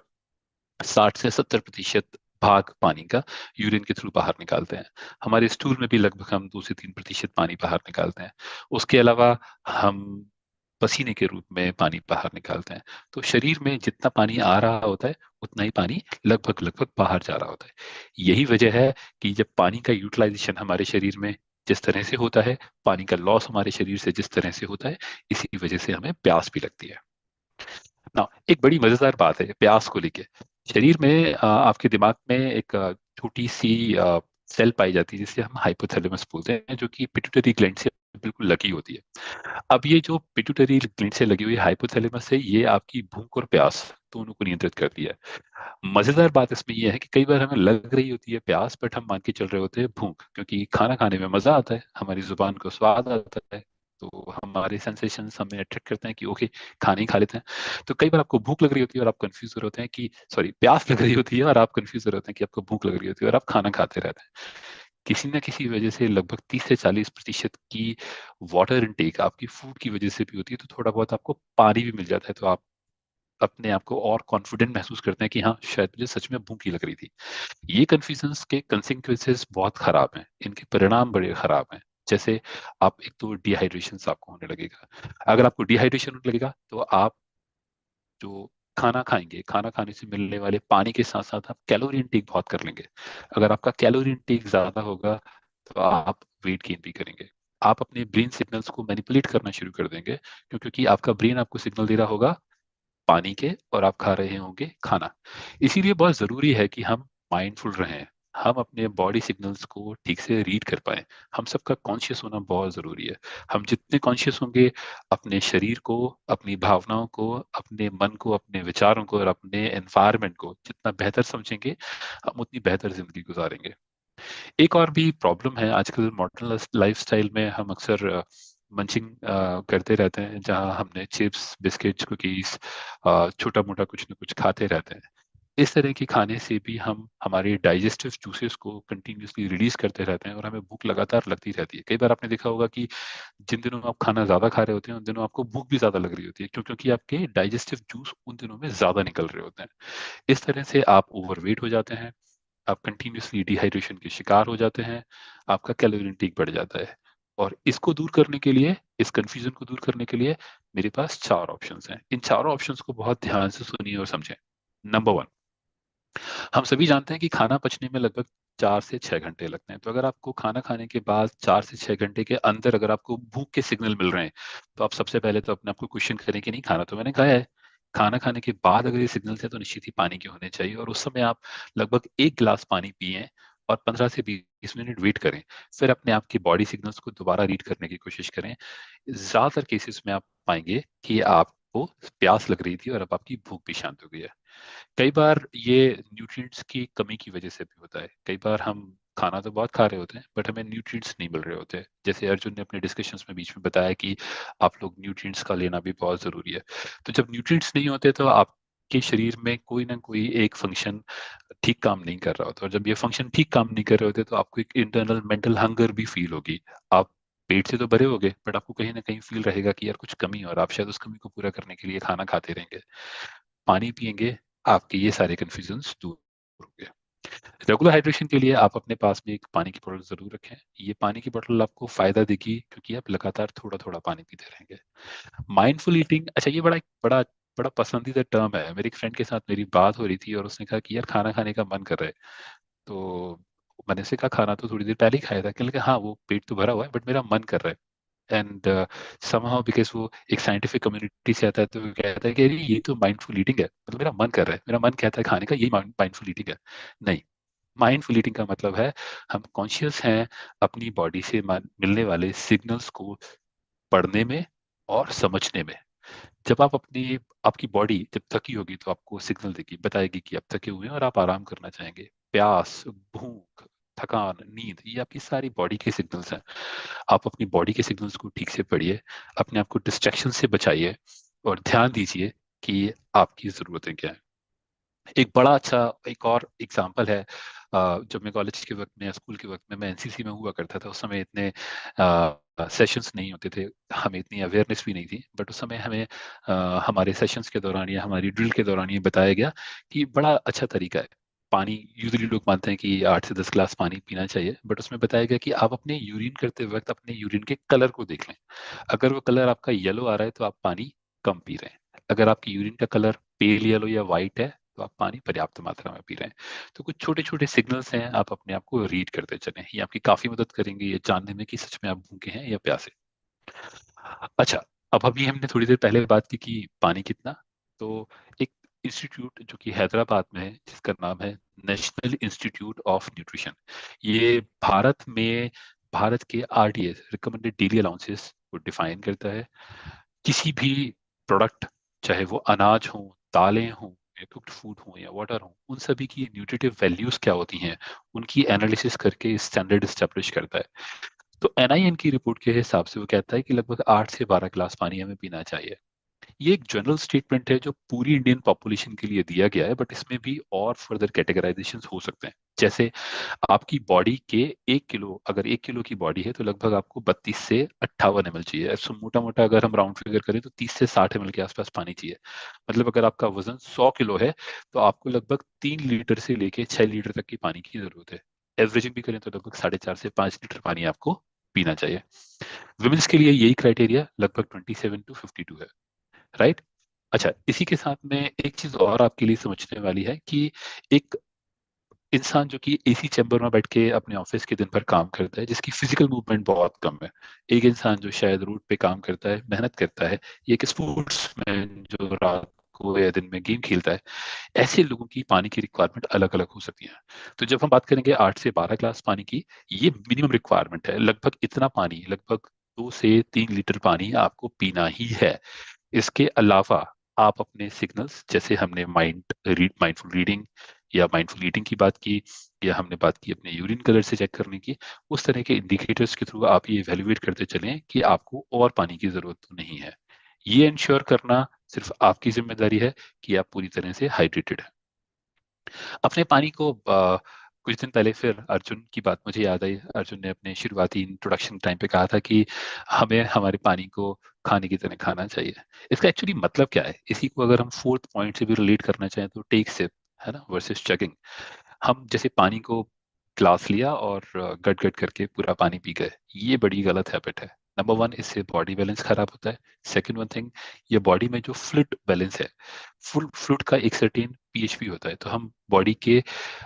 60 से 70% भाग पानी का यूरिन के थ्रू बाहर निकालते हैं। हमारे स्टूल में भी लगभग हम 2 से 3% पानी बाहर निकालते हैं। उसके अलावा हम पसीने के रूप में पानी बाहर निकालते हैं। तो शरीर में जितना पानी आ रहा होता है उतना ही पानी लगभग लगभग बाहर जा रहा होता है। यही वजह है कि जब पानी का यूटिलाइजेशन हमारे शरीर में जिस तरह से होता है, पानी का लॉस हमारे शरीर से जिस तरह से होता है, इसी वजह से हमें प्यास भी लगती है ना। एक बड़ी मजेदार बात है प्यास को लेके। शरीर में आपके दिमाग में एक छोटी सी सेल पाई जाती है जिसे हम हाइपोथैलेमस बोलते हैं, जो कि पिट्यूटरी ग्लैंड से बिल्कुल लगी होती है। अब ये जो पिट्यूटरी ग्लैंड से लगी हुई हाइपोथैलेमस है, ये आपकी भूख और प्यास दोनों को नियंत्रित करती है। मजेदार बात इसमें यह है कि कई बार हमें लग रही होती है प्यास, बट हम मान के चल रहे होते हैं भूख, क्योंकि खाना खाने में मजा आता है, हमारी जुबान को स्वाद आता है। तो हमारे सेंसेशंस हमें अट्रैक्ट करते हैं कि ओके, खाना ही खा लेते हैं। तो कई बार आपको भूख लग रही होती है और आप कंफ्यूज हो रहे होते हैं कि, सॉरी, प्यास लग रही होती है और आप कंफ्यूज हो रहे होते हैं कि आपको भूख लग रही होती है, और आप खाना खाते रहते हैं। किसी न किसी वजह से लगभग 30 से 40% की वाटर इनटेक आपकी फूड की वजह से भी होती है। तो थोड़ा बहुत आपको पानी भी मिल जाता है, तो आप अपने आप को और कॉन्फिडेंट महसूस करते हैं कि हाँ, शायद मुझे सच में भूख ही लग रही थी। ये कन्फ्यूजन्स के कंसिक्वेंसेस बहुत खराब हैं, इनके परिणाम बड़े खराब हैं। जैसे आप, एक तो डिहाइड्रेशन आपको होने लगेगा। अगर आपको डिहाइड्रेशन होने लगेगा तो आप जो खाना खाएंगे, खाना खाने से मिलने वाले पानी के साथ साथ आप कैलोरी इंटेक बहुत कर लेंगे। अगर आपका कैलोरी इंटेक ज्यादा होगा तो आप वेट गेन भी करेंगे। आप अपने ब्रेन सिग्नल्स को मैनिपुलेट करना शुरू कर देंगे, क्योंकि आपका ब्रेन आपको सिग्नल दे रहा होगा पानी के, और आप खा रहे होंगे खाना। इसीलिए बहुत जरूरी है कि हम माइंडफुल रहें, हम अपने बॉडी सिग्नल्स को ठीक से रीड कर पाए। हम सबका कॉन्शियस होना बहुत जरूरी है। हम जितने कॉन्शियस होंगे अपने शरीर को, अपनी भावनाओं को, अपने मन को, अपने विचारों को और अपने एनवायरनमेंट को जितना बेहतर समझेंगे, हम उतनी बेहतर जिंदगी गुजारेंगे। एक और भी प्रॉब्लम है आजकल मॉडर्न लाइफस्टाइल में, हम अक्सर मंचिंग करते रहते हैं, जहां हमने चिप्स, बिस्किट्स, कुकीज, छोटा मोटा कुछ न कुछ खाते रहते हैं। इस तरह के खाने से भी हम हमारे डाइजेस्टिव जूसेस को कंटिन्यूसली रिलीज करते रहते हैं और हमें भूख लगातार लगती रहती है। कई बार आपने देखा होगा कि जिन दिनों आप खाना ज्यादा खा रहे होते हैं उन दिनों आपको भूख भी ज्यादा लग रही होती है, क्योंकि आपके डाइजेस्टिव जूस उन दिनों में ज्यादा निकल रहे होते हैं। इस तरह से आप ओवरवेट हो जाते हैं, आप कंटिन्यूसली डिहाइड्रेशन के शिकार हो जाते हैं, आपका कैलोरी इंटेक बढ़ जाता है। और इसको दूर करने के लिए, इस कंफ्यूजन को दूर करने के लिए मेरे पास 4 ऑप्शंस हैं। इन चारों ऑप्शंस को बहुत ध्यान से सुनिए और समझें। नंबर 1, हम सभी जानते हैं कि खाना पचने में लगभग 4 से 6 घंटे लगते हैं। तो अगर आपको खाना खाने के बाद 4 से 6 घंटे के अंदर अगर आपको भूख के सिग्नल मिल रहे हैं, तो आप सबसे पहले तो अपने आप को क्वेश्चन करें कि नहीं, खाना तो मैंने खाया है। खाना खाने के बाद अगर ये सिग्नल्स हैं तो निश्चित ही पानी के होने चाहिए, और उस समय आप लगभग 1 गिलास पानी पिए और 15 से 20 मिनट वेट करें। फिर अपने आप की बॉडी सिग्नल्स को दोबारा रीड करने की कोशिश करें। ज्यादातर केसेस में आप पाएंगे कि आपको प्यास लग रही थी और अब आपकी भूख भी शांत हो गई है। कई बार ये न्यूट्रिएंट्स की कमी की वजह से भी होता है। कई बार हम खाना तो बहुत खा रहे होते हैं बट हमें न्यूट्रिएंट्स नहीं मिल रहे होते। जैसे अर्जुन ने अपने डिस्कशंस में बीच में बताया कि आप लोग न्यूट्रिएंट्स का लेना भी बहुत जरूरी है। तो जब न्यूट्रिएंट्स नहीं होते तो आपके शरीर में कोई ना कोई एक फंक्शन ठीक काम नहीं कर रहा होता, और जब ये फंक्शन ठीक काम नहीं कर रहे होते तो आपको एक इंटरनल मेंटल हंगर भी फील होगी। आप पेट से तो भरे होगे बट आपको कहीं ना कहीं फील रहेगा कि यार कुछ कमी है, और आप शायद उस कमी को पूरा करने के लिए खाना खाते रहेंगे। पानी पिएंगे, आपके ये सारे कंफ्यूजन्स दूर होंगे। रेगुलर हाइड्रेशन के लिए आप अपने पास में एक पानी की बोतल जरूर रखें। ये पानी की बोतल आपको फायदा देगी क्योंकि आप लगातार थोड़ा थोड़ा पानी पीते रहेंगे। माइंडफुल ईटिंग, अच्छा, ये बड़ा बड़ा बड़ा पसंदीदा टर्म है। मेरे एक फ्रेंड के साथ मेरी बात हो रही थी और उसने कहा कि यार खाना खाने का मन कर रहा है। तो मैंने से कहा खाना तो थोड़ी देर पहले ही खाया था, कहने लगा हाँ वो पेट तो भरा हुआ है बट मेरा मन कर रहा है। एंड समहाउ बिकॉज वो एक साइंटिफिक कम्युनिटी से आता है, तो वो कहता है कि अरे ये तो माइंडफुल ईटिंग है, मतलब मेरा मन कर रहा है, मेरा मन कहता है खाने का, यही माइंडफुल ईटिंग है। नहीं, माइंडफुल ईटिंग का मतलब है हम कॉन्शियस हैं अपनी बॉडी से मिलने वाले सिग्नल्स को पढ़ने में और समझने में। जब आप अपनी आपकी बॉडी जब थकी होगी तो आपको सिग्नल देगी, बताएगी कि आप थके हुए हैं और आप आराम करना चाहेंगे। प्यास, भूख, थकान, नींद, ये आपकी सारी बॉडी के सिग्नल्स हैं। आप अपनी बॉडी के सिग्नल्स को ठीक से पढ़िए, अपने आप को डिस्ट्रैक्शन से बचाइए और ध्यान दीजिए कि आपकी ज़रूरतें क्या हैं। एक बड़ा अच्छा एक और एग्जाम्पल है, जब मैं कॉलेज के वक्त में या स्कूल के वक्त में मैं एनसीसी में हुआ करता था, उस समय इतने सेशंस नहीं होते थे, हमें इतनी अवेयरनेस भी नहीं थी, बट उस समय हमें हमारे सेशंस के दौरान या हमारी ड्रिल के दौरान ये बताया गया कि बड़ा अच्छा तरीका है पानी। यूजुअली लोग मानते हैं कि 8 से 10 ग्लास पानी पीना चाहिए, बट उसमें बताया गया कि आप अपने यूरिन करते वक्त अपने यूरिन के कलर को देख लें। अगर वो कलर आपका येलो आ रहा है तो आप पानी कम पी रहे हैं। अगर आपकी यूरिन का कलर पेल येलो या वाइट है तो आप पानी पर्याप्त मात्रा में पी रहे हैं। तो कुछ छोटे छोटे सिग्नल्स हैं, आप अपने आप को रीड करते चलें, ये आपकी काफी मदद करेंगे ये जानने में कि सच में आप भूखे हैं या प्यासे। अच्छा, अब अभी हमने थोड़ी देर पहले बात की कि पानी कितना। तो एक इंस्टीट्यूट जो कि हैदराबाद में है जिसका नाम है नेशनल इंस्टीट्यूट ऑफ न्यूट्रिशन, ये भारत के आरडीएस रिकमेंडेड डेली अलाउंसेस को डिफाइन करता है। किसी भी प्रोडक्ट, चाहे वो अनाज हो, दालें हों, या कुक्ड फूड हो या वाटर हो, उन सभी की न्यूट्रिटिव वैल्यूज क्या होती हैं, उनकी एनालिसिस करके स्टैंडर्ड एस्टेब्लिश करता है। तो एनआईएन की रिपोर्ट के हिसाब से वो कहता है कि लगभग 8 से 12 ग्लास पानी हमें पीना चाहिए। ये एक जनरल स्टेटमेंट है जो पूरी इंडियन पॉपुलेशन के लिए दिया गया है, बट इसमें भी और फर्दर कैटेगराइजेशन हो सकते हैं। जैसे आपकी बॉडी के 1 किलो, अगर 1 किलो की बॉडी है तो लगभग आपको 32 से 58 ml चाहिए। ऐसे मोटा मोटा अगर हम राउंड फिगर करें तो 30 से 60 ml के आसपास पानी चाहिए। मतलब अगर आपका वजन 100 किलो है तो आपको लगभग 3 लीटर से लेके 6 लीटर तक की पानी की जरूरत है। एवरेजिंग भी करें तो लगभग 4.5 से 5 लीटर पानी आपको पीना चाहिए। विमेंस के लिए यही क्राइटेरिया लगभग 27 to 52 है। राइट। अच्छा, इसी के साथ में एक चीज और आपके लिए समझने वाली है कि एक इंसान जो कि एसी चैम्बर में बैठ के अपने ऑफिस के दिन भर काम करता है, जिसकी फिजिकल मूवमेंट बहुत कम है, एक इंसान जो शायद रोड पे काम करता है, मेहनत करता है, ये एक स्पोर्ट्स मैन जो रात को या दिन में गेम खेलता है, ऐसे लोगों की पानी की रिक्वायरमेंट अलग अलग हो सकती है। तो जब हम बात करेंगे 8 से 12 ग्लास पानी की, ये मिनिमम रिक्वायरमेंट है। लगभग इतना पानी, लगभग 2 से 3 लीटर पानी आपको पीना ही है। इसके अलावा आप अपने सिग्नल्स, जैसे हमने माइंडफुल रीडिंग या माइंडफुल ईटिंग की बात की, या हमने बात की अपने यूरिन कलर से चेक करने की, उस तरह के इंडिकेटर्स के थ्रू आप ये इवेल्युएट करते चलें कि आपको और पानी की जरूरत तो नहीं है। ये इंश्योर करना सिर्फ आपकी जिम्मेदारी है कि आप पूरी तरह से हाइड्रेटेड हैं। अपने पानी को कुछ दिन पहले फिर अर्जुन की बात मुझे याद आई। अर्जुन ने अपने शुरुआती इंट्रोडक्शन टाइम पे कहा था कि हमें हमारे पानी को खाने की तरह खाना चाहिए। इसका एक्चुअली मतलब क्या है, इसी को अगर हम फोर्थ पॉइंट से भी रिलेट करना चाहें तो टेक सिप, है ना, वर्सेस चगिंग। हम जैसे पानी को ग्लास लिया और गट गट करके पूरा पानी पी गए, ये बड़ी गलत हैबिट है। नंबर वन, इससे बॉडी बैलेंस खराब होता है। सेकंड वन थिंग, ये बॉडी में जो फ्लूइड बैलेंस है, फुल फ्लूइड का एक सर्टेन पीएच भी होता है, तो हम बॉडी के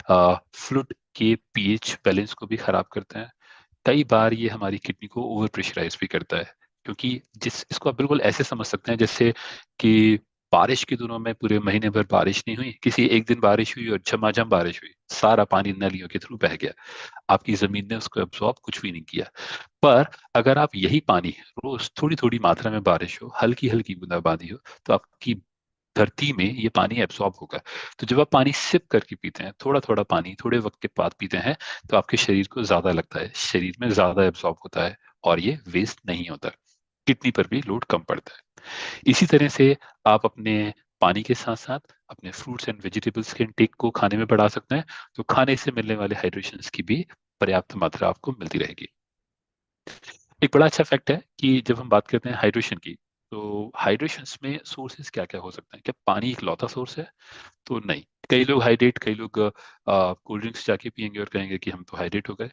फ्लूइड के पीएच बैलेंस को भी खराब करते हैं। कई बार ये हमारी किडनी को ओवर प्रेशराइज भी करता है, क्योंकि जिस इसको आप बिल्कुल ऐसे समझ सकते हैं जैसे कि बारिश के दिनों में पूरे महीने भर बारिश नहीं हुई, किसी एक दिन बारिश हुई और झमाझम बारिश हुई, सारा पानी नलियों के थ्रू बह गया, आपकी जमीन ने उसको एब्जॉर्ब कुछ भी नहीं किया। पर अगर आप यही पानी रोज थोड़ी थोड़ी मात्रा में, बारिश हो, हल्की हल्की बूंदाबांदी हो, तो आपकी धरती में ये पानी एब्सॉर्ब होगा। तो जब आप पानी सिप करके पीते हैं, थोड़ा थोड़ा पानी थोड़े वक्त के बाद पीते हैं, तो आपके शरीर को ज्यादा लगता है, शरीर में ज्यादा एब्सॉर्ब होता है और ये वेस्ट नहीं होता। किडनी पर भी लोड कम पड़ता है। इसी तरह से आप अपने पानी के साथ साथ अपने फ्रूट्स एंड वेजिटेबल्स के इंटेक को खाने में बढ़ा सकते हैं, तो खाने से मिलने वाले हाइड्रेशन की भी पर्याप्त मात्रा आपको मिलती रहेगी। एक बड़ा अच्छा फैक्ट है कि जब हम बात करते हैं हाइड्रेशन की, तो हाइड्रेशन में सोर्सेज क्या क्या हो सकते हैं। क्या पानी एक लौता सोर्स है? तो नहीं। कई लोग हाइड्रेट, कई लोग कोल्ड ड्रिंक्स जाके पियेंगे और कहेंगे कि हम तो हाइड्रेट हो गए।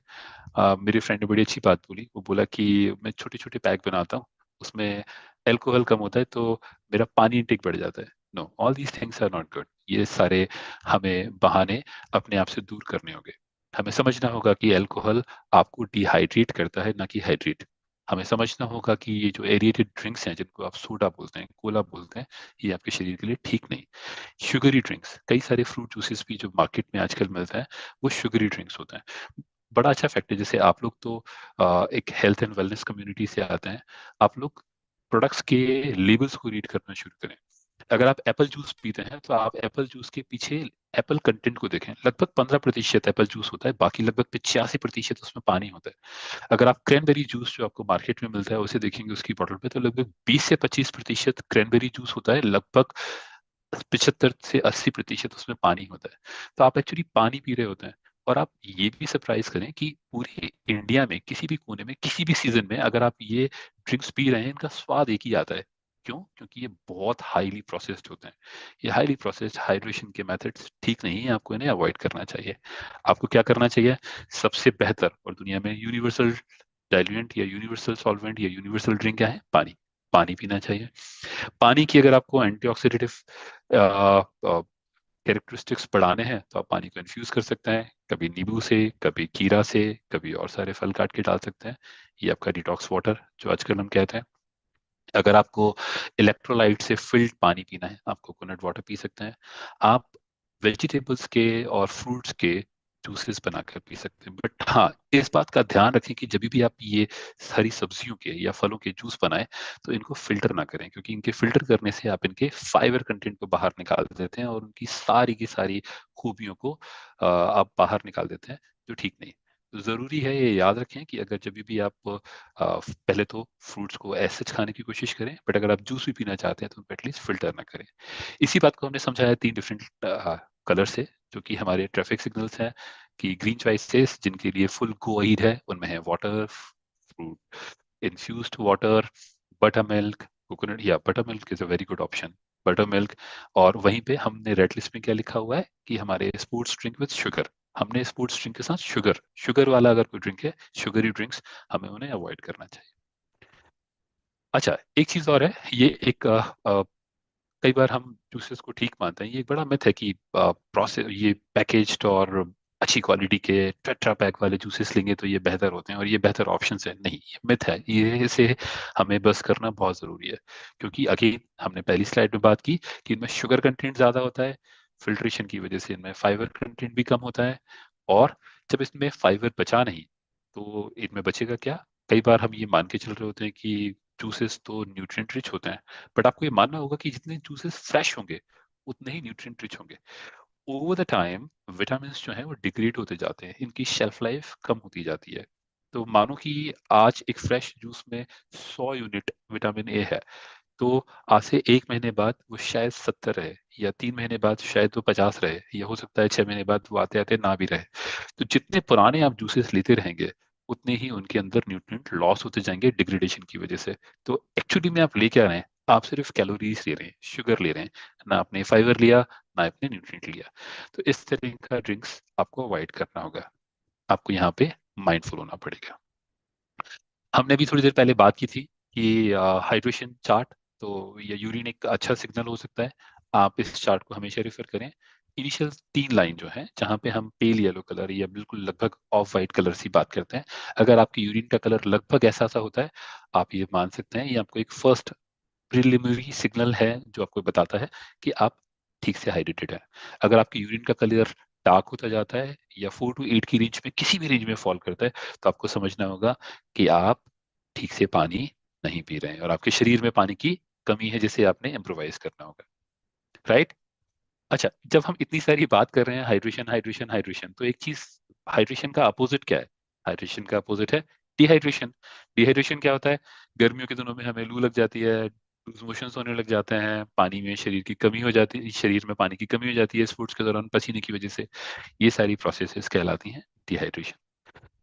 मेरे फ्रेंड ने बड़ी अच्छी बात बोली, वो बोला कि मैं छोटे छोटे पैक बनाता हूँ, उसमें अल्कोहल कम होता है तो मेरा पानी इंटेक बढ़ जाता है। No, all these things are not good. ये सारे हमें बहाने अपने आप से दूर करने होंगे। हमें समझना होगा कि अल्कोहल आपको डिहाइड्रेट करता है, ना कि हाइड्रेट। हमें समझना होगा कि ये जो एरिएटेड ड्रिंक्स हैं, जिनको आप सोडा बोलते हैं, कोला बोलते हैं, ये आपके शरीर के लिए ठीक नहीं। शुगरी ड्रिंक्स, कई सारे फ्रूट जूसेस भी जो मार्केट में आजकल मिलता है, वो शुगरी ड्रिंक्स होते हैं। बड़ा अच्छा फैक्ट है, जैसे आप लोग तो एक हेल्थ एंड वेलनेस कम्युनिटी से आते हैं, आप लोग प्रोडक्ट्स के लेबल्स को रीड करना शुरू करें। अगर आप एप्पल जूस पीते हैं तो आप एप्पल जूस के पीछे एप्पल कंटेंट को देखें। लगभग 15% एप्पल जूस होता है, बाकी लगभग 85% उसमें पानी होता है। अगर आप क्रैनबेरी जूस जो आपको मार्केट में मिलता है उसे देखेंगे उसकी बोतल पे, तो लगभग 20 से 25% क्रैनबेरी जूस होता है, लगभग 75 से 80% उसमें पानी होता है। तो आप एक्चुअली पानी पी रहे होते हैं। और आप ये भी सरप्राइज करें कि पूरे इंडिया में किसी भी कोने में किसी भी सीजन में अगर आप ये ड्रिंक्स पी रहे हैं, इनका स्वाद एक ही आता है। क्यों? क्योंकि ये बहुत हाईली प्रोसेस्ड होते हैं। ये हाईली प्रोसेस्ड हाइड्रेशन के मेथड्स ठीक नहीं है, आपको इन्हें अवॉइड करना चाहिए। आपको क्या करना चाहिए? सबसे बेहतर और दुनिया में यूनिवर्सल डाइल्यूएंट या यूनिवर्सल सॉल्वेंट या यूनिवर्सल ड्रिंक क्या है? पानी। पानी पीना चाहिए। पानी की अगर आपको एंटीऑक्सीडेटिव कैरेक्टरिस्टिक्स बढ़ाने हैं तो आप पानी को इन्फ्यूज कर सकते हैं, कभी नींबू से, कभी खीरा से, कभी और सारे फल काट के डाल सकते हैं। ये आपका डिटॉक्स वाटर जो आजकल हम कहते हैं। अगर आपको इलेक्ट्रोलाइट से फिल्ड पानी पीना है, आप कोकोनट वाटर पी सकते हैं। आप वेजिटेबल्स के और फ्रूट्स के जूसेस बनाकर पी सकते हैं। बट हाँ, इस बात का ध्यान रखें कि जब भी आप ये हरी सब्जियों के या फलों के जूस बनाएं तो इनको फिल्टर ना करें, क्योंकि इनके फिल्टर करने से आप इनके फाइबर कंटेंट को बाहर निकाल देते हैं और उनकी सारी की सारी खूबियों को आप बाहर निकाल देते हैं, जो ठीक नहीं। तो जरूरी है ये याद रखें कि अगर जब भी आप पहले तो फ्रूट्स को ऐसे खाने की कोशिश करें, बट अगर आप जूस भी पीना चाहते हैं तो उनको एटलीस्ट फिल्टर ना करें। इसी बात को हमने समझाया 3 डिफरेंट कलर से, जो कि हमारे ट्रैफिक सिग्नल्स हैं। कि ग्रीन चॉइसेस जिनके लिए फुल गो अहीड है, उनमें है water, fruit infused water, buttermilk, coconut या buttermilk is a very good option, buttermilk. और वहीं पे हमने रेड लिस्ट में क्या लिखा हुआ है कि हमारे स्पोर्ट्स ड्रिंक विद शुगर, हमने स्पोर्ट्स ड्रिंक के साथ शुगर, शुगर वाला अगर कोई ड्रिंक है, शुगरी ड्रिंक्स, हमें उन्हें अवॉइड करना चाहिए। अच्छा, एक चीज और है, ये एक कई बार हम जूसेस को ठीक मानते हैं। ये एक बड़ा मिथ है कि प्रोसेस ये पैकेज्ड और अच्छी क्वालिटी के टेट्रा पैक वाले जूसेस लेंगे तो ये बेहतर होते हैं और ये बेहतर ऑप्शन है। नहीं, ये मिथ है, ये इसे हमें बस करना बहुत जरूरी है। क्योंकि अगेन हमने पहली स्लाइड में बात की कि इनमें शुगर कंटेंट ज्यादा होता है, फिल्ट्रेशन की वजह से इनमें फाइबर कंटेंट भी कम होता है। और जब इसमें फाइबर बचा नहीं तो इनमें बचेगा क्या? कई बार हम ये मान के चल रहे होते हैं कि जूसेस तो न्यूट्रिएंट रिच होते हैं, बट आपको ये मानना होगा कि जितने जूसेस फ्रेश होंगे उतने ही न्यूट्रिएंट रिच होंगे। ओवर द टाइम विटामिन जो है वो डिग्रेड होते जाते हैं, इनकी शेल्फ लाइफ कम होती जाती है। तो मानो कि आज एक फ्रेश जूस में 100 यूनिट विटामिन ए है, तो आज से 1 महीने बाद वो शायद 70 रहे, या 3 महीने बाद शायद वो 50 रहे, या हो सकता है 6 महीने बाद वो आते आते ना भी रहे। तो जितने पुराने आप जूसेस लेते रहेंगे उतने ही उनके अंदर न्यूट्रिएंट लॉस होते जाएंगे डिग्रेडेशन की वजह से। तो एक्चुअली में आप ले क्या रहे हैं? आप सिर्फ कैलोरीज ले रहे हैं, शुगर ले रहे हैं, ना आपने फाइबर लिया, ना आपने न्यूट्रिएंट लिया। तो इस तरह का ड्रिंक्स आपको अवॉइड करना होगा, आपको यहाँ पे माइंडफुल होना पड़ेगा। हमने भी थोड़ी देर पहले बात की थी कि हाइड्रेशन चार्ट, तो ये यूरिन एक अच्छा सिग्नल हो सकता है। आप इस चार्ट को हमेशा रेफर करें। इनिशियल 3 लाइन जो है जहाँ पे हम पेल येलो कलर या बिल्कुल लगभग ऑफ वाइट कलर से बात करते हैं, अगर आपकी यूरिन का कलर लगभग ऐसा सा होता है, आप ये मान सकते हैं ये आपको एक फर्स्ट प्रिलिमिनरी सिग्नल है जो आपको बताता है कि आप ठीक से हाइड्रेटेड है। अगर आपकी यूरिन का कलर डार्क होता जाता है या 4 to 8 की रेंज में किसी भी रेंज में फॉल करता है, तो आपको समझना होगा कि आप ठीक से पानी नहीं पी रहे हैं और आपके शरीर में पानी की कमी है, जिसे आपने इम्प्रोवाइज करना होगा। राइट? अच्छा, जब हम इतनी सारी बात कर रहे हैं हाइड्रेशन हाइड्रेशन हाइड्रेशन, तो एक चीज, हाइड्रेशन का अपोजिट क्या है? हाइड्रेशन का अपोजिट है डिहाइड्रेशन। डिहाइड्रेशन क्या होता है? गर्मियों के दिनों में हमें लू लग जाती है, लूज मोशंस होने लग जाते हैं, पानी में शरीर की कमी हो जाती है, शरीर में पानी की कमी हो जाती है स्पोर्ट्स के दौरान पसीने की वजह से। ये सारी प्रोसेसेस कहलाती हैं डिहाइड्रेशन।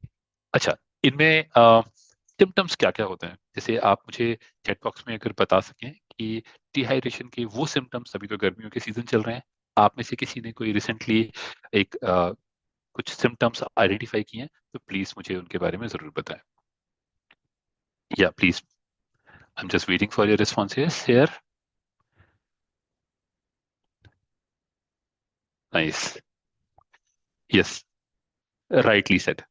अच्छा, इनमें सिम्टम्स क्या क्या होते हैं? जैसे आप मुझे चैट बॉक्स में अगर बता सकें कि डिहाइड्रेशन के वो सिम्टम्स, अभी तो गर्मियों के सीजन चल रहे हैं, आप में से किसी ने कोई रिसेंटली एक कुछ सिम्टम्स आइडेंटिफाई किए हैं तो प्लीज मुझे उनके बारे में जरूर बताएं। या please, I am just waiting for your responses here. Nice, yes, rightly said.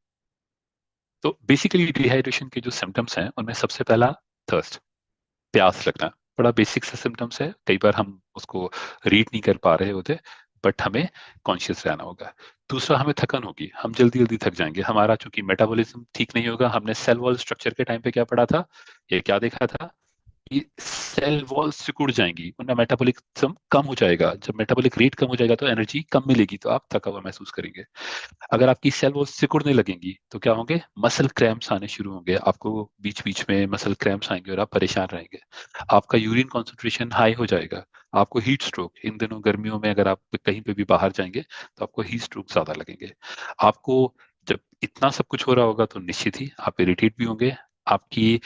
तो बेसिकली डिहाइड्रेशन के जो सिम्टम्स हैं उनमें सबसे पहला थर्स्ट, प्यास लगना, बड़ा बेसिक सा सिम्टम्स है। कई बार हम उसको रीड नहीं कर पा रहे होते, बट हमें कॉन्शियस रहना होगा। दूसरा, हमें थकन होगी, हम जल्दी जल्दी थक जाएंगे, हमारा चूंकि मेटाबॉलिज्म ठीक नहीं होगा। हमने सेल वॉल स्ट्रक्चर के टाइम पे क्या पढ़ा था, ये क्या देखा था? कि सेल वॉल सिकुड़ जाएंगी, उनका मेटाबॉलिज्म कम हो जाएगा। जब मेटाबॉलिक रेट कम हो जाएगा तो एनर्जी कम मिलेगी, तो आप थका हुआ महसूस करेंगे। अगर आपकी सेल वो सिकुड़ने लगेंगी तो क्या होंगे, मसल क्रैम्प्स आने शुरू होंगे, आपको बीच बीच में मसल क्रैम्प्स आएंगे और आप परेशान रहेंगे। आपका यूरिन कॉन्सेंट्रेशन हाई हो जाएगा, आपको हीट स्ट्रोक, इन दिनों गर्मियों में अगर आप कहीं पे भी बाहर जाएंगे तो आपको हीट स्ट्रोक ज्यादा लगेंगे। आपको जब इतना सब कुछ हो रहा होगा तो निश्चित ही आप इरिटेट भी होंगे। आपकी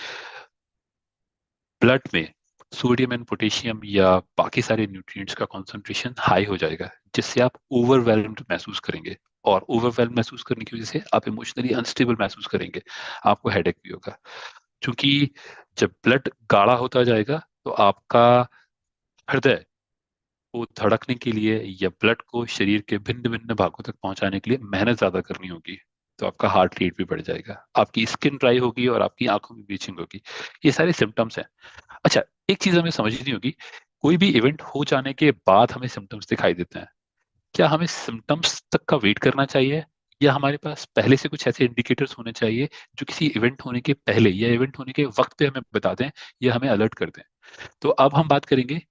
ब्लड में सोडियम एंड पोटेशियम या बाकी सारे न्यूट्रिएंट्स का कंसंट्रेशन हाई हो जाएगा, जिससे आप ओवरवेल्म्ड महसूस करेंगे। और ओवरवेल्म महसूस करने की वजह से आप इमोशनली अनस्टेबल महसूस करेंगे, आपको हेडेक भी होगा। क्योंकि जब ब्लड गाढ़ा होता जाएगा तो आपका हृदय को धड़कने के लिए या ब्लड को शरीर के भिन्न भिन्न भागों तक पहुंचाने के लिए मेहनत ज्यादा करनी होगी, तो आपका हार्ट रेट भी बढ़ जाएगा, आपकी स्किन ड्राई होगी और आपकी आंखों में ब्लीचिंग होगी। ये सारे सिम्टम्स हैं। अच्छा, एक चीज हमें समझनी होगी, कोई भी इवेंट हो जाने के बाद हमें सिम्टम्स दिखाई देते हैं, क्या हमें सिम्टम्स तक का वेट करना चाहिए, या हमारे पास पहले से कुछ ऐसे इंडिकेटर्स होने चाहिए जो किसी इवेंट होने के पहले या इवेंट होने के वक्त पे हमें बता दें या हमें अलर्ट कर दें। तो अब हम बात करेंगे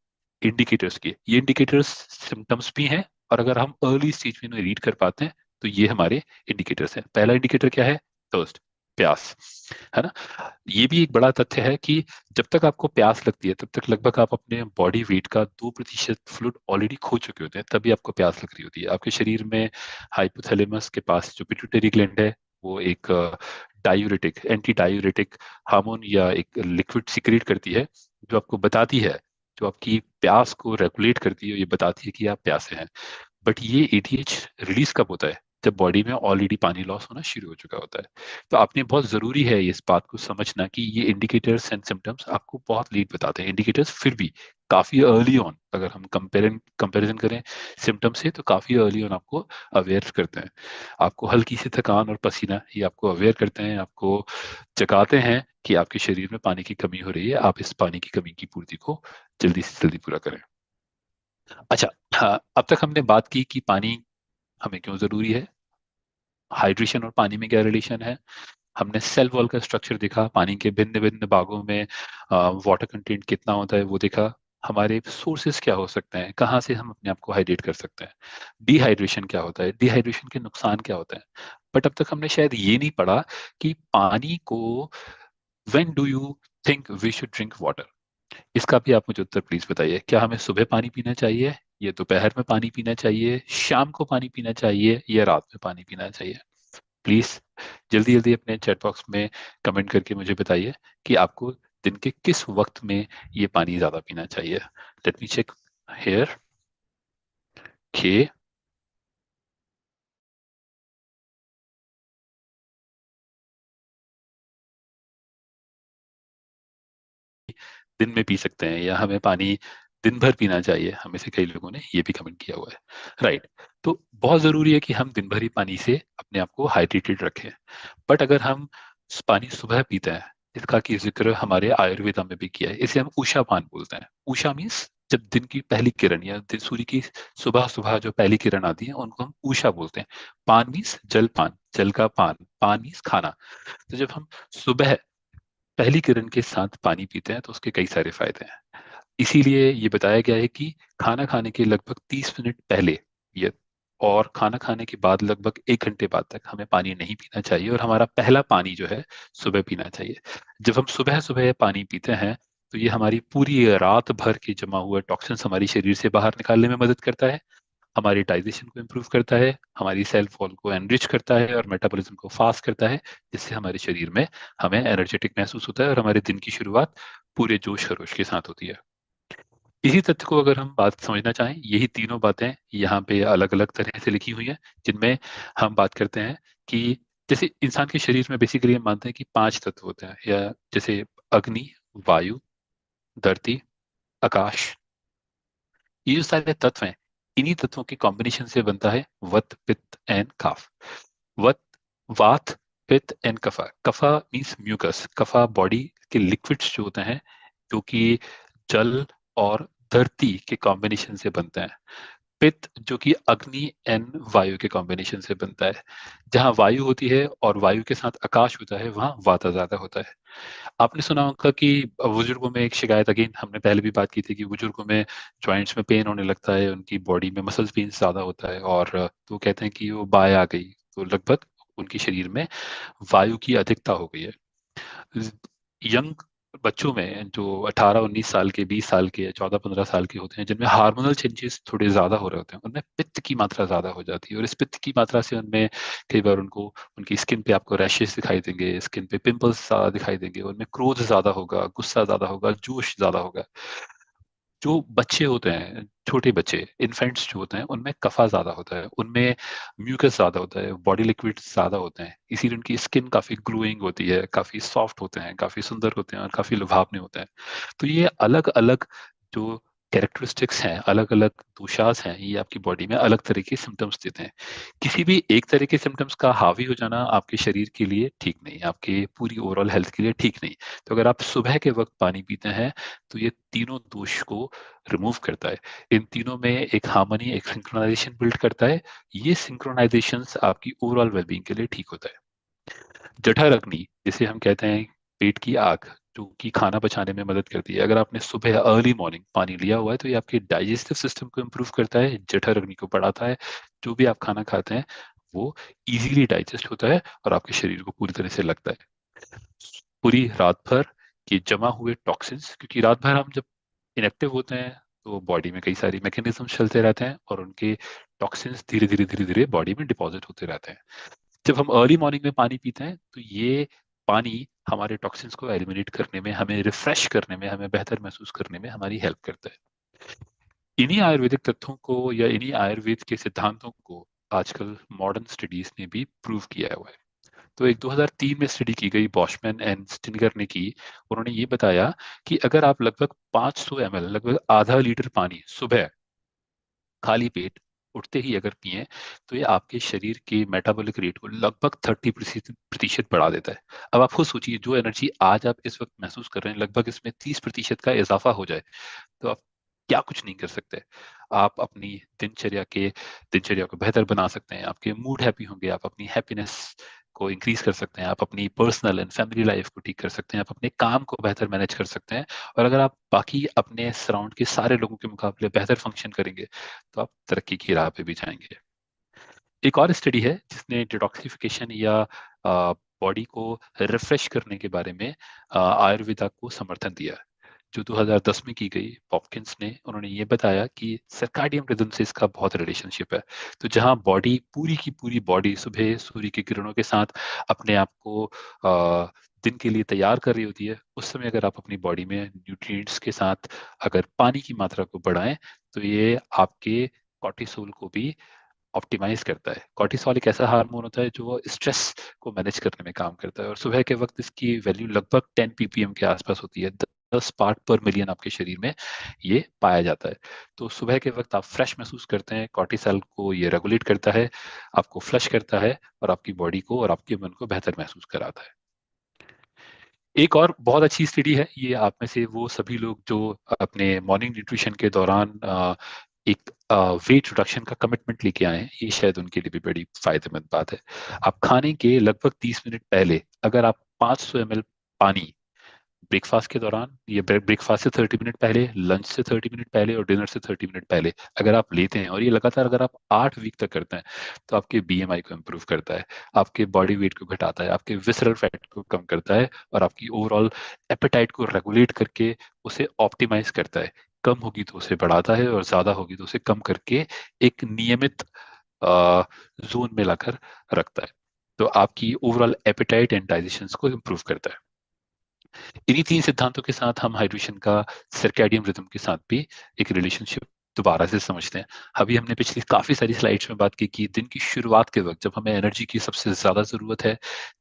इंडिकेटर्स की। ये इंडिकेटर्स सिम्टम्स भी हैं, और अगर हम अर्ली स्टेज में इन्हें रीड कर पाते हैं तो ये हमारे इंडिकेटर्स हैं। पहला इंडिकेटर क्या है, थर्स्ट, प्यास, है ना। ये भी एक बड़ा तथ्य है कि जब तक आपको प्यास लगती है तब तक लगभग आप अपने बॉडी वेट का 2% फ्लूइड ऑलरेडी खो चुके होते हैं, तभी आपको प्यास लग रही होती है। आपके शरीर में हाइपोथैलेमस के पास जो पिट्यूटरी ग्लैंड है, वो एक डायूरेटिक, एंटी डायूरेटिक हार्मोन या एक लिक्विड सिक्रीट करती है, जो आपको बताती है, जो आपकी प्यास को रेगुलेट करती है, ये बताती है कि आप प्यासे हैं। बट ये एटीएच रिलीज कब होता है, जब बॉडी में ऑलरेडी पानी लॉस होना शुरू हो चुका होता है। तो आपने बहुत जरूरी है इस बात को समझना कि ये इंडिकेटर्स एंड सिम्टम्स आपको बहुत लेट बताते हैं। इंडिकेटर्स फिर भी काफी अर्ली ऑन, अगर हम कंपैरिजन करें सिम्टम से, तो काफी अर्ली ऑन आपको अवेयर करते हैं। आपको हल्की सी थकान और पसीना, ये आपको अवेयर करते हैं, आपको जगाते हैं कि आपके शरीर में पानी की कमी हो रही है, आप इस पानी की कमी की पूर्ति को जल्दी से जल्दी पूरा करें। अच्छा, हाँ, अब तक हमने बात की कि पानी हमें क्यों जरूरी है, हाइड्रेशन और पानी में क्या रिलेशन है। हमने सेल वॉल का स्ट्रक्चर देखा, पानी के भिन्न भिन्न भागों में वाटर कंटेंट कितना होता है वो देखा। हमारे सोर्सेस क्या हो सकते हैं, कहाँ से हम अपने आप को हाइड्रेट कर सकते हैं, डिहाइड्रेशन क्या होता है, डिहाइड्रेशन के नुकसान क्या होते हैं। बट अब तक हमने शायद ये नहीं पढ़ा कि पानी को, when do you think we should drink water. इसका भी आप मुझे उत्तर प्लीज बताइए। क्या हमें सुबह पानी पीना चाहिए, या दोपहर में पानी पीना चाहिए, शाम को पानी पीना चाहिए, या रात में पानी पीना चाहिए। प्लीज जल्दी जल्दी अपने चैट बॉक्स में कमेंट करके मुझे बताइए कि आपको दिन के किस वक्त में ये पानी ज्यादा पीना चाहिए। लेट मी चेक हेयर के। दिन में पी सकते हैं, या हमें पानी दिन भर पीना चाहिए, हमें से कई लोगों ने ये भी कमेंट किया हुआ है। राइट, तो बहुत जरूरी है कि हम दिन भर ही पानी से अपने आप को हाइड्रेटेड रखें। बट अगर हम पानी सुबह पीते हैं, इसका की जिक्र हमारे आयुर्वेदा में भी किया है, इसे हम उषा पान बोलते हैं। उषा मीन्स जब दिन की पहली किरण या सूर्य की सुबह सुबह जो पहली किरण आती है उनको हम उषा बोलते हैं। पान मीन्स जल पान, जल का पान, पान मीन्स खाना। तो जब हम सुबह पहली किरण के साथ पानी पीते हैं तो उसके कई सारे फायदे हैं। इसीलिए ये बताया गया है कि खाना खाने के लगभग 30 मिनट पहले ये, और खाना खाने के बाद लगभग 1 घंटे बाद तक हमें पानी नहीं पीना चाहिए, और हमारा पहला पानी जो है सुबह पीना चाहिए। जब हम सुबह सुबह पानी पीते हैं तो ये हमारी पूरी रात भर के जमा हुए टॉक्सिन्स हमारी शरीर से बाहर निकालने में मदद करता है, हमारी डाइजेशन को इम्प्रूव करता है, हमारी सेल वॉल को एनरिच करता है और मेटाबॉलिज्म को फास्ट करता है, जिससे हमारे शरीर में हमें एनर्जेटिक महसूस होता है और हमारे दिन की शुरुआत पूरे जोश खरोश के साथ होती है। इसी तथ्य को अगर हम बात समझना चाहें, यही तीनों बातें यहाँ पे अलग अलग तरह से लिखी हुई हैं, जिनमें हम बात करते हैं कि जैसे इंसान के शरीर में बेसिकली हम मानते हैं कि 5 तत्व होते हैं, या जैसे अग्नि, वायु, धरती, आकाश। ये जो सारे तत्व हैं, इन्हीं तत्वों के कॉम्बिनेशन से बनता है वत, पित्त एंड काफ। वत, वात, पित्त एंड कफा। कफा मीन्स म्यूकस, कफा बॉडी के लिक्विड्स जो होते हैं, जो कि जल और धरती के कॉम्बिनेशन से बनते हैं। पित्त जो कि अग्नि एंड वायु के कॉम्बिनेशन से बनता है। जहां वायु होती है और वायु के साथ आकाश होता है, वहां वाता ज्यादा होता है। आपने सुना होगा कि बुजुर्गों में एक शिकायत, अगेन हमने पहले भी बात की थी, कि बुजुर्गों में जॉइंट्स में पेन होने लगता है, उनकी बॉडी में मसल्स पेन ज्यादा होता है, और तो कहते हैं कि वो बाय आ गई, तो लगभग उनके शरीर में वायु की अधिकता हो गई है। यंग बच्चों में जो 18-19 साल के, 20 साल के, 14-15 साल के होते हैं, जिनमें हार्मोनल चेंजेस थोड़े ज्यादा हो रहे होते हैं, उनमें पित्त की मात्रा ज्यादा हो जाती है, और इस पित्त की मात्रा से उनमें कई बार उनको, उनकी स्किन पे आपको रैशेस दिखाई देंगे, स्किन पे पिंपल्स ज्यादा दिखाई देंगे, उनमें क्रोध ज्यादा होगा, गुस्सा ज्यादा होगा, जोश ज्यादा होगा। जो बच्चे होते हैं, छोटे बच्चे, इन्फेंट्स जो होते हैं, उनमें कफा ज्यादा होता है, उनमें म्यूकस ज्यादा होता है, बॉडी लिक्विड ज्यादा होते हैं, इसीलिए उनकी स्किन काफी ग्लोइंग होती है, काफी सॉफ्ट होते हैं, काफी सुंदर होते हैं, और काफी लुभावने होते हैं। तो ये अलग अलग जो कैरेक्टरिस्टिक्स हैं, अलग अलग दोषास हैं, ये आपकी बॉडी में अलग तरह के सिम्टम्स देते हैं। किसी भी एक तरह के सिम्टम्स का हावी हो जाना आपके शरीर के लिए ठीक नहीं, आपके पूरी ओवरऑल हेल्थ के लिए ठीक नहीं। तो अगर आप सुबह के वक्त पानी पीते हैं, तो ये तीनों दोष को रिमूव करता है। इन तीनों में एक हार्मनी, एक सिंक्रोनाइजेशन बिल्ड करता है। ये सिंक्रोनाइजेशन आपकी ओवरऑल वेलबींग के लिए ठीक होता है। जठर अग्नि, जिसे हम कहते हैं पेट की आग, जो कि खाना पचाने में मदद करती है, अगर आपने सुबह अर्ली मॉर्निंग पानी लिया हुआ है, तो ये आपके डाइजेस्टिव सिस्टम को इम्प्रूव करता है, जठर अग्नि को बढ़ाता है। जो भी आप खाना खाते हैं, वो इजीली डाइजेस्ट होता है, और आपके शरीर को पूरी तरह से लगता है। पूरी रात भर के जमा हुए टॉक्सिन्स, क्योंकि रात भर हम जब इनएक्टिव होते हैं, तो बॉडी में कई सारी मैकेनिज्म चलते रहते हैं, और उनके टॉक्सिन्स धीरे धीरे धीरे धीरे बॉडी में डिपॉजिट होते रहते हैं। जब हम अर्ली मॉर्निंग में पानी पीते हैं, तो ये पानी हमारे टॉक्सिन्स को एलिमिनेट करने में, हमें रिफ्रेश करने में, हमें बेहतर महसूस करने में हमारी हेल्प करता है। इन्हीं आयुर्वेदिक तथ्यों को, या इन्हीं आयुर्वेद के सिद्धांतों को आजकल मॉडर्न स्टडीज ने भी प्रूव किया हुआ है। तो एक 2003 में स्टडी की गई, बॉशमैन एंड स्टिनगर ने की। उन्होंने ये बताया कि अगर आप लगभग 500 ml, लगभग आधा लीटर पानी सुबह खाली पेट उठते ही अगर पिए, तो ये आपके शरीर के मेटाबॉलिक रेट को लगभग 30% बढ़ा देता है। अब आप खुद सोचिए, जो एनर्जी आज आप इस वक्त महसूस कर रहे हैं, लगभग इसमें 30% का इजाफा हो जाए, तो आप क्या कुछ नहीं कर सकते। आप अपनी दिनचर्या को बेहतर बना सकते हैं, आपके मूड हैप्पी होंगे, आप अपनी हैप्पीनेस को इंक्रीज कर सकते हैं, आप अपनी पर्सनल एंड फैमिली लाइफ को ठीक कर सकते हैं, आप अपने काम को बेहतर मैनेज कर सकते हैं। और अगर आप बाकी अपने सराउंड के सारे लोगों के मुकाबले बेहतर फंक्शन करेंगे, तो आप तरक्की की राह पे भी जाएंगे। एक और स्टडी है जिसने डिटॉक्सिफिकेशन या बॉडी को रिफ्रेश करने के बारे में आयुर्वेदा को समर्थन दिया, जो 2010 में की गई, पॉपकिंस ने। उन्होंने ये बताया कि सर्काडियन रिदम से इसका बहुत रिलेशनशिप है। तो जहां बॉडी, पूरी की पूरी बॉडी सुबह सूर्य की किरणों के साथ अपने आप को दिन के लिए तैयार कर रही होती है, उस समय अगर आप अपनी बॉडी में न्यूट्रिएंट्स के साथ अगर पानी की मात्रा को बढ़ाएं, तो ये आपके कॉर्टिसोल को भी ऑप्टिमाइज करता है। कॉर्टिसोल एक ऐसा हार्मोन होता है जो स्ट्रेस को मैनेज करने में काम करता है, और सुबह के वक्त इसकी वैल्यू लगभग 10 ppm के आसपास होती है। 10 पार्ट पर मिलियन आपके शरीर में ये पाया जाता है। तो सुबह के वक्त आप फ्रेश महसूस करते हैं, कॉर्टिसोल को ये रेगुलेट करता है, आपको फ्लश करता है, और आपकी बॉडी को और आपके मन को बेहतर महसूस कराता है। एक और बहुत अच्छी स्टडी है, ये आप में से वो सभी लोग जो अपने मॉर्निंग न्यूट्रिशन के दौरान एक वेट रिडक्शन का कमिटमेंट लेके आए हैं, ये शायद उनके लिए भी बड़ी फायदेमंद बात है। आप खाने के लगभग 30 मिनट पहले अगर आप 500 ml पानी ब्रेकफास्ट के दौरान, ये ब्रेकफास्ट से 30 मिनट पहले, लंच से 30 मिनट पहले, और डिनर से 30 मिनट पहले अगर आप लेते हैं, और ये लगातार अगर आप 8 वीक तक करते हैं, तो आपके बीएमआई को इम्प्रूव करता है, आपके बॉडी वेट को घटाता है, आपके विसरल फैट को कम करता है, और आपकी ओवरऑल एपेटाइट को रेगुलेट करके उसे ऑप्टिमाइज करता है। कम होगी तो उसे बढ़ाता है, और ज्यादा होगी तो उसे कम करके एक नियमित जोन में लाकर रखता है। तो आपकी ओवरऑल एपेटाइट एंड डाइजेशन को इम्प्रूव करता है। इन्हीं तीन सिद्धांतों के साथ हम हाइड्रेशन का सर्कैडियन रिदम के साथ भी एक रिलेशनशिप दोबारा से समझते हैं। अभी हमने पिछली काफी सारी स्लाइड्स में बात की कि दिन की शुरुआत के वक्त, जब हमें एनर्जी की सबसे ज्यादा जरूरत है,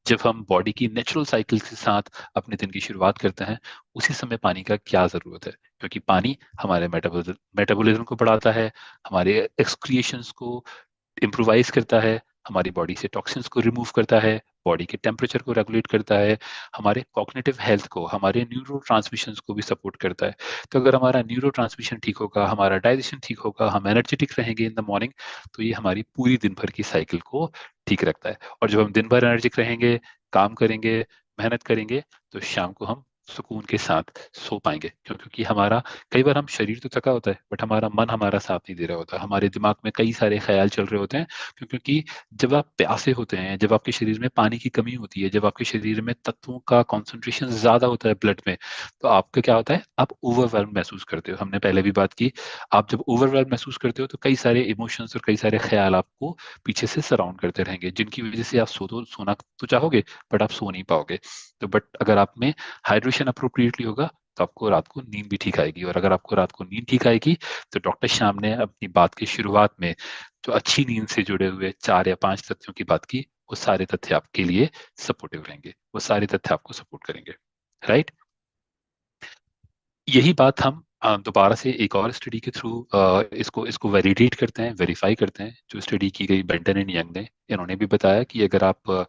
जब हम बॉडी की नेचुरल साइकिल के साथ अपने दिन की शुरुआत करते हैं, उसी समय पानी का क्या जरूरत है, क्योंकि पानी हमारे मेटाबॉलिज्म को बढ़ाता है, हमारे एक्सक्रिएशंस को इम्प्रोवाइज करता है, हमारी बॉडी से टॉक्सिन्स को रिमूव करता है, बॉडी के टेम्परेचर को रेगुलेट करता है, हमारे कॉग्निटिव हेल्थ को, हमारे न्यूरो ट्रांसमिशंस को भी सपोर्ट करता है। तो अगर हमारा न्यूरो ट्रांसमिशन ठीक होगा, हमारा डाइजेशन ठीक होगा, हम एनर्जेटिक रहेंगे इन द मॉर्निंग, तो ये हमारी पूरी दिन भर की साइकिल को ठीक रखता है। और जब हम दिन भर एनर्जिक रहेंगे, काम करेंगे, मेहनत करेंगे, तो शाम को हम सुकून के साथ सो पाएंगे। क्योंकि हमारा, कई बार हम शरीर तो थका होता है बट हमारा मन हमारा साथ नहीं दे रहा होता, हमारे दिमाग में कई सारे ख्याल चल रहे होते हैं। क्योंकि जब आप प्यासे होते हैं, जब आपके शरीर में पानी की कमी होती है, जब आपके शरीर में तत्वों का कॉन्सेंट्रेशन ज्यादा होता है ब्लड में, तो आपका क्या होता है, आप ओवरवेल्म महसूस करते हो। हमने पहले भी बात की, आप जब ओवरवेल्म महसूस करते हो तो कई सारे इमोशंस और कई सारे ख्याल आपको पीछे से सराउंड करते रहेंगे, जिनकी वजह से आप सोना तो चाहोगे बट आप सो नहीं पाओगे। तो बट अगर आप में हाइड्रेशन अप्रोप्रिएटली होगा तो आपको रात को नींद भी ठीक आएगी। और अगर आपको रात को नींद ठीक आएगी तो डॉक्टर श्याम ने अपनी बात की शुरुआत में जो अच्छी नींद से जुड़े हुए 4 या 5 तथ्यों की बात की, वो सारे तथ्य आपके लिए सपोर्टिव रहेंगे, वो सारे तथ्य आपको सपोर्ट करेंगे, राइट। यही बात हम दोबारा से एक और स्टडी के थ्रू इसको इसको वैलिडेट करते हैं, वेरीफाई करते हैं। जो स्टडी की गई बेंटन एंड यंग ने, इन्होंने भी बताया कि अगर आप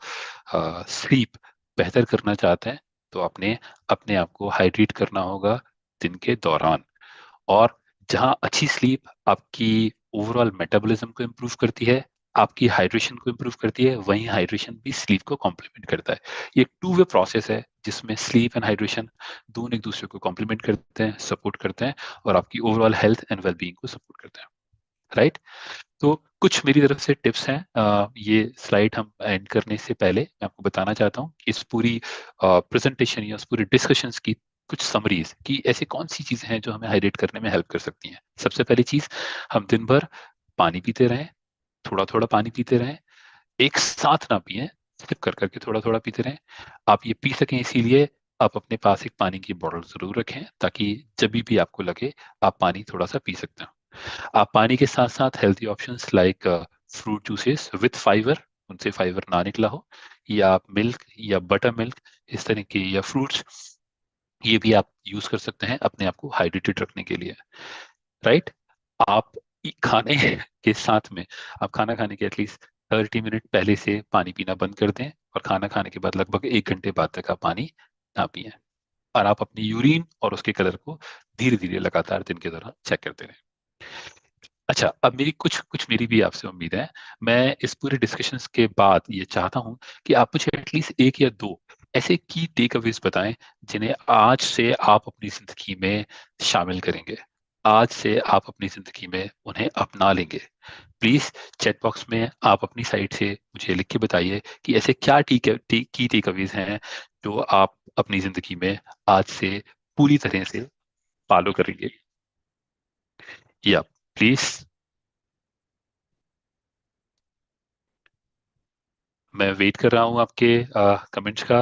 स्लीप बेहतर करना चाहते हैं तो अपने अपने आप को हाइड्रेट करना होगा दिन के दौरान। और जहां अच्छी स्लीप आपकी ओवरऑल मेटाबॉलिज्म को इम्प्रूव करती है, आपकी हाइड्रेशन को इम्प्रूव करती है, वहीं हाइड्रेशन भी स्लीप को कॉम्प्लीमेंट करता है। ये टू वे प्रोसेस है जिसमें स्लीप एंड हाइड्रेशन दोनों एक दूसरे को कॉम्प्लीमेंट करते हैं, सपोर्ट करते हैं, और आपकी ओवरऑल हेल्थ एंड वेलबींग को सपोर्ट करते हैं, राइट। तो कुछ मेरी तरफ से टिप्स हैं। ये स्लाइड हम एंड करने से पहले मैं आपको बताना चाहता हूँ इस पूरी प्रेजेंटेशन या उस पूरी डिस्कशंस की कुछ समरीज, कि ऐसी कौन सी चीजें हैं जो हमें हाइड्रेट करने में हेल्प कर सकती हैं। सबसे पहली चीज, हम दिन भर पानी पीते रहें, थोड़ा थोड़ा पानी पीते रहें, एक साथ ना पिए, सिप कर करके थोड़ा थोड़ा पीते रहें। आप ये पी सकें इसीलिए आप अपने पास एक पानी की बोतल जरूर रखें, ताकि जब भी आपको लगे आप पानी थोड़ा सा पी सकते हैं। आप पानी के साथ साथ healthy options like fruit juices with fibre, उनसे फाइबर ना निकला हो, या मिल्क या बटर मिल्क, इस तरह के या फ्रूट्स, ये भी आप यूज कर सकते हैं अपने आप को हाइड्रेटेड रखने के लिए, राइट। आप खाने के साथ में, आप खाना खाने के एटलीस्ट 30 मिनट पहले से पानी पीना बंद कर दें, और खाना खाने के बाद लगभग 1 घंटे बाद तक आप पानी ना पिए। और आप अपनी यूरिन और उसके कलर को धीरे धीरे लगातार दिन के दौरान चेक करते रहें। अच्छा, अब मेरी कुछ कुछ मेरी भी आपसे उम्मीद है। मैं इस पूरे डिस्कशंस के बाद ये चाहता हूं कि आप मुझे एटलीस्ट एक या दो ऐसे की टेक अवेज बताएं जिन्हें आज से आप अपनी जिंदगी में शामिल करेंगे, आज से आप अपनी जिंदगी में उन्हें अपना लेंगे। प्लीज चैट बॉक्स में आप अपनी साइड से मुझे लिख के बताइए कि ऐसे क्या की टेक अवेज हैं जो आप अपनी जिंदगी में आज से पूरी तरह से फॉलो करेंगे। या प्लीज, मैं वेट कर रहा हूँ आपके कमेंट्स का,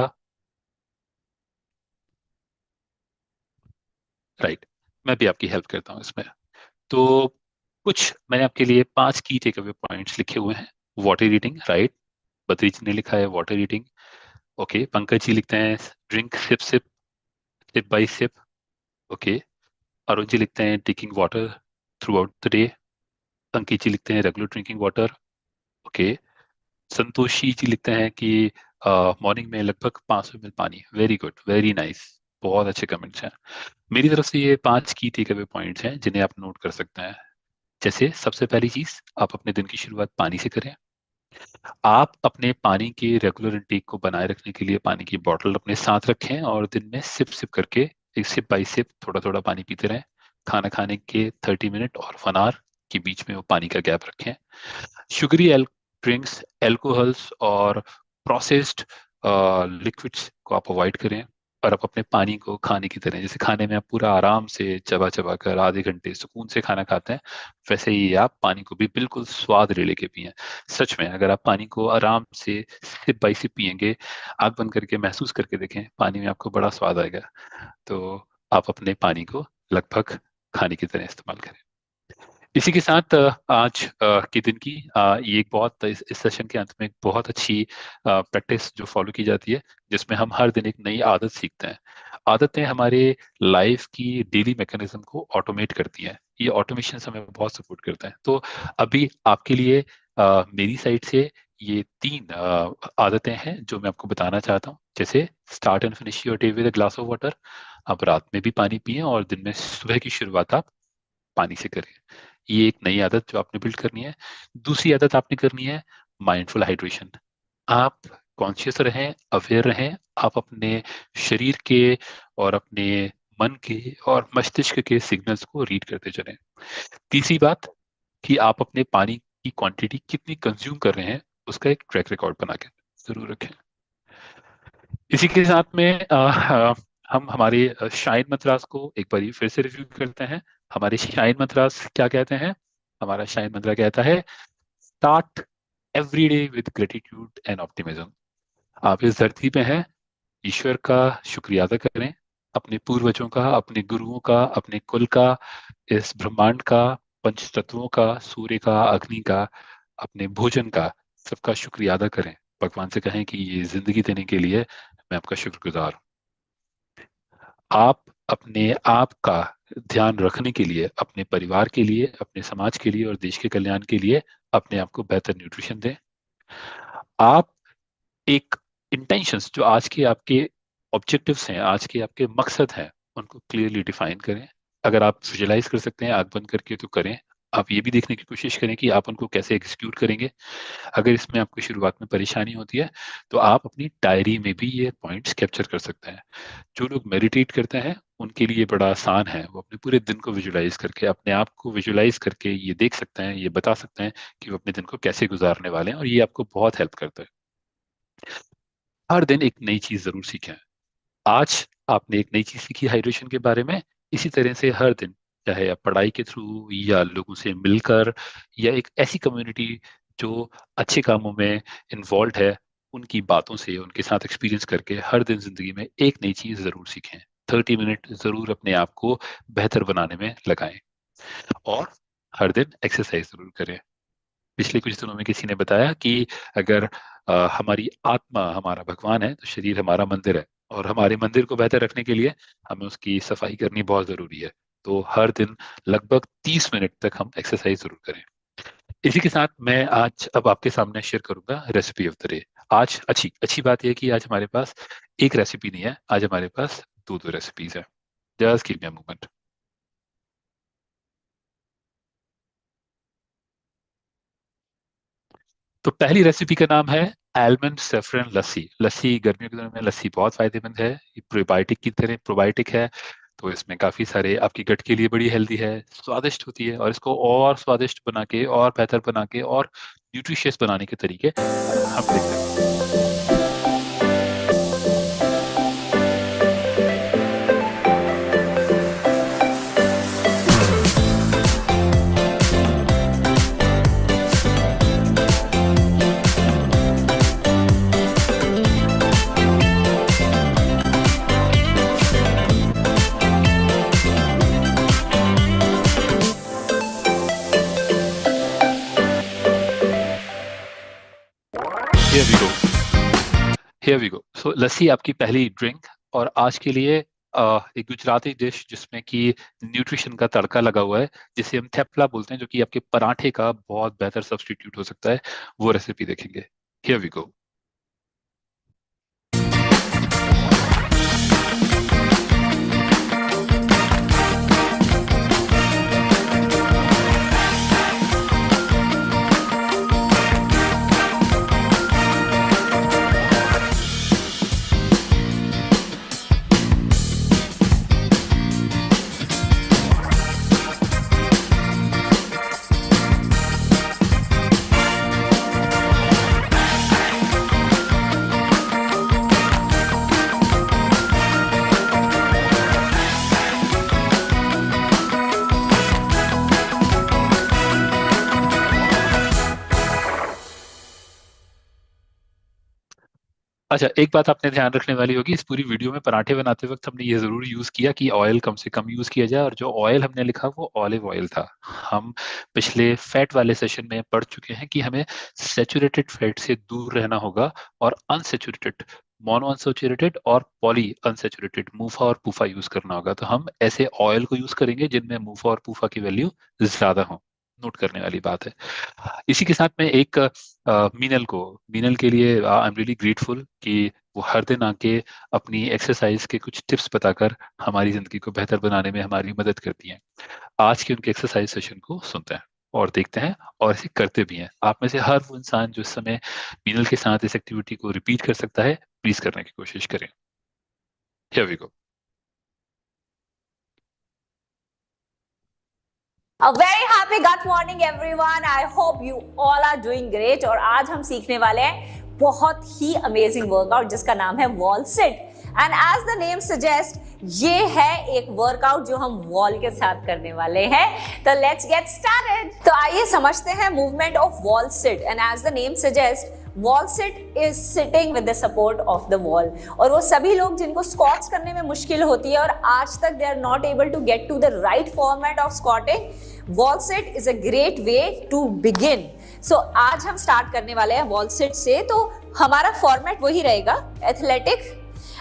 राइट। मैं भी आपकी हेल्प करता हूँ इसमें। तो कुछ मैंने आपके लिए 5 की टेक अवे पॉइंट्स लिखे हुए हैं। Water reading, right, Badri ji ने लिखा है water reading. Okay, Pankaj ji लिखते हैं drink sip sip, sip by sip. Okay, Arun ji लिखते हैं taking water throughout the day. Ankit ji लिखते हैं regular drinking water. Okay, Santoshi ji लिखते हैं कि मॉर्निंग में लगभग 500 ml पानी। वेरी गुड, वेरी नाइस, बहुत अच्छे कमेंट्स हैं। मेरी तरफ से ये 5 की टेक अवे पॉइंट्स हैं जिन्हें आप नोट कर सकते हैं। जैसे सबसे पहली चीज, आप अपने दिन की शुरुआत पानी से करें। आप अपने पानी के रेगुलर इंटेक को बनाए रखने के लिए पानी की बोतल अपने साथ रखें, और दिन में सिप सिप करके, एक सिप बाई सिप, थोड़ा थोड़ा पानी पीते रहें। खाना खाने के 30 मिनट और 1 आवर के बीच में वो पानी का गैप रखें। शुगरी ड्रिंक्स, एल्कोहल्स और प्रोसेस्ड लिक्विड्स को आप अवॉइड करें, और आप अपने पानी को खाने की तरह, जैसे खाने में आप पूरा आराम से चबा चबा कर आधे घंटे सुकून से खाना खाते हैं, वैसे ही आप पानी को भी बिल्कुल स्वाद ले लेके पिए। सच में, अगर आप पानी को आराम से सिप बाई सिप पियेंगे, आंख बंद करके महसूस करके देखें, पानी में आपको बड़ा स्वाद आएगा। तो आप अपने पानी को लगभग खाने की तरह इस्तेमाल करें। इसी के साथ आज के दिन की ये एक बहुत, इस सेशन के अंत में एक बहुत अच्छी प्रैक्टिस जो फॉलो की जाती है, जिसमें हम हर दिन एक नई आदत सीखते हैं। आदतें हमारे लाइफ की डेली मैकेनिज्म को ऑटोमेट करती हैं। ये ऑटोमेशन हमें बहुत सपोर्ट करता है। तो अभी आपके लिए मेरी साइड से ये 3 आदतें हैं जो मैं आपको बताना चाहता हूँ। जैसे start and finish your day with a glass of water. आप रात में भी पानी पिएं और दिन में सुबह की शुरुआत आप पानी से करें। ये एक नई आदत जो आपने बिल्ड करनी है। दूसरी आदत आपने करनी है माइंडफुल हाइड्रेशन। आप कॉन्शियस रहें, अवेयर रहें, आप अपने शरीर के और अपने मन के और मस्तिष्क के सिग्नल्स को रीड करते चलें। तीसरी बात कि आप अपने पानी की क्वांटिटी कितनी कंज्यूम कर रहे हैं उसका एक ट्रैक रिकॉर्ड बना के जरूर रखें। इसी के साथ में हम हमारे शाइन मंत्रास को एक बार फिर से रिव्यू करते हैं। हमारे शाइन मंत्रास क्या कहते हैं? हमारा शाइन मंत्र कहता है start every day with gratitude and optimism. आप इस धरती पे हैं, ईश्वर का शुक्रिया अदा करें, अपने पूर्वजों का, अपने गुरुओं का, अपने कुल का, इस ब्रह्मांड का, पंच तत्वों का, सूर्य का, अग्नि का, अपने भोजन का, सबका शुक्रिया अदा करें। भगवान से कहें कि ये जिंदगी देने के लिए मैं आपका शुक्रगुजार हूँ। आप अपने आप का ध्यान रखने के लिए, अपने परिवार के लिए, अपने समाज के लिए और देश के कल्याण के लिए अपने आप को बेहतर न्यूट्रिशन दें। आप एक इंटेंशंस जो आज के आपके ऑब्जेक्टिव्स हैं, आज के आपके मकसद हैं, उनको क्लियरली डिफाइन करें। अगर आप विजुलाइज कर सकते हैं आंख बंद करके तो करें। आप ये भी देखने की कोशिश करें कि आप उनको कैसे एग्जीक्यूट करेंगे। अगर इसमें आपको शुरुआत में परेशानी होती है तो आप अपनी डायरी में भी ये पॉइंट्स कैप्चर कर सकते हैं। जो लोग मेडिटेट करते हैं उनके लिए बड़ा आसान है, वो अपने पूरे दिन को विजुलाइज करके, अपने आप को विजुलाइज करके ये देख सकते हैं, ये बता सकते हैं कि वो अपने दिन को कैसे गुजारने वाले हैं, और ये आपको बहुत हेल्प करता है। हर दिन एक नई चीज जरूर सीखें। आज आपने एक नई चीज सीखी हाइड्रेशन के बारे में, इसी तरह से हर दिन, चाहे आप पढ़ाई के थ्रू या लोगों से मिलकर या एक ऐसी कम्युनिटी जो अच्छे कामों में इन्वॉल्व है, उनकी बातों से, उनके साथ एक्सपीरियंस करके हर दिन जिंदगी में एक नई चीज जरूर सीखें। 30 मिनट जरूर अपने आप को बेहतर बनाने में लगाएं। और हर दिन एक्सरसाइज जरूर करें। पिछले कुछ दिनों में किसी ने बताया कि अगर हमारी आत्मा हमारा भगवान है तो शरीर हमारा मंदिर है, और हमारे मंदिर को बेहतर रखने के लिए हमें उसकी सफाई करनी बहुत जरूरी है। तो हर दिन लगभग 30 मिनट तक हम एक्सरसाइज जरूर करें। इसी के साथ मैं आज अब आपके सामने शेयर करूंगा रेसिपी ऑफ द डे। आज अच्छी अच्छी बात यह है कि आज हमारे पास एक रेसिपी नहीं है, आज हमारे पास दो दो रेसिपीज है। Just give me a moment. तो पहली रेसिपी का नाम है आलमंड सेफ्रन लस्सी। लस्सी गर्मियों के दिनों में लस्सी बहुत फायदेमंद है, ये प्रोबायोटिक की तरह प्रोबायोटिक है। तो इसमें काफी सारे आपकी गट के लिए बड़ी हेल्दी है, स्वादिष्ट होती है, और इसको और स्वादिष्ट बना के और बेहतर बना के और न्यूट्रिशियस बनाने के तरीके हम देखते हैं। Here we go, here we go. So lassi आपकी पहली ड्रिंक। और आज के लिए एक गुजराती डिश जिसमें कि न्यूट्रिशन का तड़का लगा हुआ है, जिसे हम थेपला बोलते हैं, जो कि आपके पराठे का बहुत बेहतर सब्स्टिट्यूट हो सकता है, वो रेसिपी देखेंगे। Here we go. अच्छा, एक बात आपने ध्यान रखने वाली होगी, इस पूरी वीडियो में पराठे बनाते वक्त हमने ये जरूर यूज किया कि ऑयल कम से कम यूज किया जाए, और जो ऑयल हमने लिखा वो ऑलिव ऑयल था। हम पिछले फैट वाले सेशन में पढ़ चुके हैं कि हमें सेचुरेटेड फैट से दूर रहना होगा, और अनसेचुरेटेड, मोनो अनसेचुरेटेड और पॉली अनसेचुरेटेड, मूफा और पूफा यूज करना होगा। तो हम ऐसे ऑयल को यूज करेंगे जिनमें मूफा और पूफा की वैल्यू ज्यादा हो। नोट करने वाली बात है। इसी के साथ में एक मीनल के लिए आई एम रियली ग्रेटफुल कि वो हर दिन आके अपनी एक्सरसाइज के कुछ टिप्स बताकर हमारी जिंदगी को बेहतर बनाने में हमारी मदद करती हैं। आज के उनके एक्सरसाइज सेशन को सुनते हैं और देखते हैं और इसे करते भी हैं। आप में से हर वो इंसान जो इस समय मीनल के साथ इस एक्टिविटी को रिपीट कर सकता है, प्लीज करने की कोशिश करें। Here we go. A very happy gut morning everyone. I hope you all are doing great. और आज हम सीखने वाले हैं बहुत ही अमेजिंग वर्कआउट जिसका नाम है wall sit. And as the name suggest, ये है एक वर्कआउट जो हम वॉल के साथ करने वाले हैं। तो लेट्स गेट स्टार्टेड। तो आइए समझते हैं movement of wall sit. And as the name suggest, wall sit is sitting with the support of the wall. और वो सभी लोग जिनको स्क्वाट्स करने में मुश्किल होती है और आज तक they are not able to get to the right format of squatting, wall sit is a great way to begin. So आज हम स्टार्ट करने वाले हैं वॉल सिट से। तो हमारा फॉर्मेट वही रहेगा, एथलेटिक।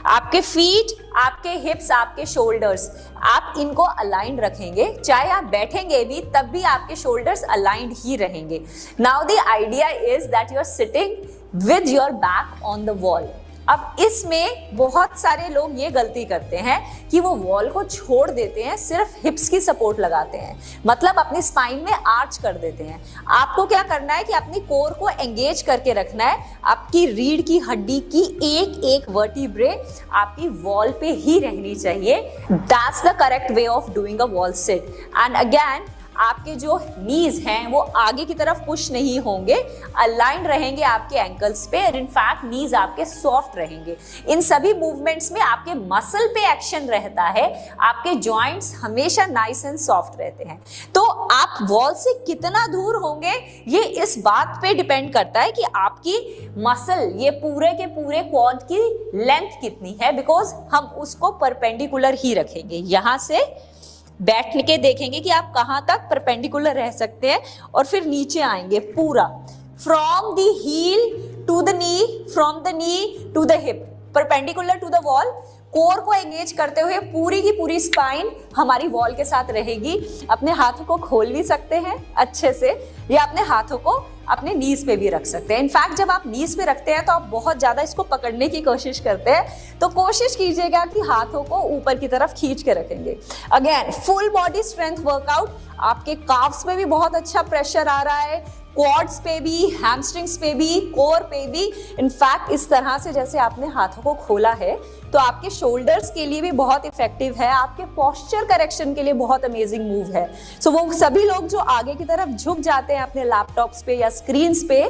आपके फीट, आपके हिप्स, आपके शोल्डर्स, आप इनको अलाइंड रखेंगे। चाहे आप बैठेंगे भी तब भी आपके शोल्डर्स अलाइंड ही रहेंगे। Now the idea is that you are sitting with your back on the wall. अब इसमें बहुत सारे लोग ये गलती करते हैं कि वो वॉल को छोड़ देते हैं, सिर्फ हिप्स की सपोर्ट लगाते हैं, मतलब अपनी स्पाइन में आर्च कर देते हैं। आपको क्या करना है कि अपनी कोर को एंगेज करके रखना है। आपकी रीढ़ की हड्डी की एक एक वर्टिब्रे आपकी वॉल पे ही रहनी चाहिए। That's the correct way of doing a wall sit. And again, आपके जो नीज हैं वो आगे की तरफ पुश नहीं होंगे, अलाइंड रहेंगे आपके एंकल्स पे। और इनफैक्ट नीज आपके सॉफ्ट रहेंगे। इन सभी मूवमेंट्स में आपके मसल पे एक्शन रहता है, आपके जॉइंट्स हमेशा नाइस एंड सॉफ्ट रहते हैं। तो आप वॉल से कितना दूर होंगे ये इस बात पे डिपेंड करता है कि आपकी मसल, ये पूरे के पूरे क्वाड की लेंथ कितनी है, बिकॉज हम उसको परपेंडिकुलर ही रखेंगे। यहां से बैठ के देखेंगे कि आप कहां तक परपेंडिकुलर रह सकते हैं और फिर नीचे आएंगे पूरा, from the heel to the knee, from the knee to the hip, perpendicular to the wall. Core को एंगेज करते हुए पूरी की पूरी स्पाइन हमारी वॉल के साथ रहेगी। अपने हाथों को खोल भी सकते हैं अच्छे से, या अपने हाथों को अपने नीज पे भी रख सकते हैं। इनफैक्ट जब आप नीज पे रखते हैं तो आप बहुत ज्यादा इसको पकड़ने की कोशिश करते हैं, तो कोशिश कीजिएगा कि हाथों को ऊपर की तरफ खींच के रखेंगे। Again, full body strength workout. आपके काफ्स पे भी बहुत अच्छा प्रेशर आ रहा है, क्वाड्स पे भी, हैमस्ट्रिंग्स पे भी, कोर पे भी। इनफैक्ट इस तरह से जैसे आपने हाथों को खोला है तो आपके शोल्डर्स के लिए भी बहुत इफेक्टिव है, आपके पोस्चर करेक्शन के लिए बहुत अमेजिंग मूव है। सो वो सभी लोग जो आगे की तरफ झुक जाते हैं अपने लैपटॉप्स पे या स्क्रीन्स पे,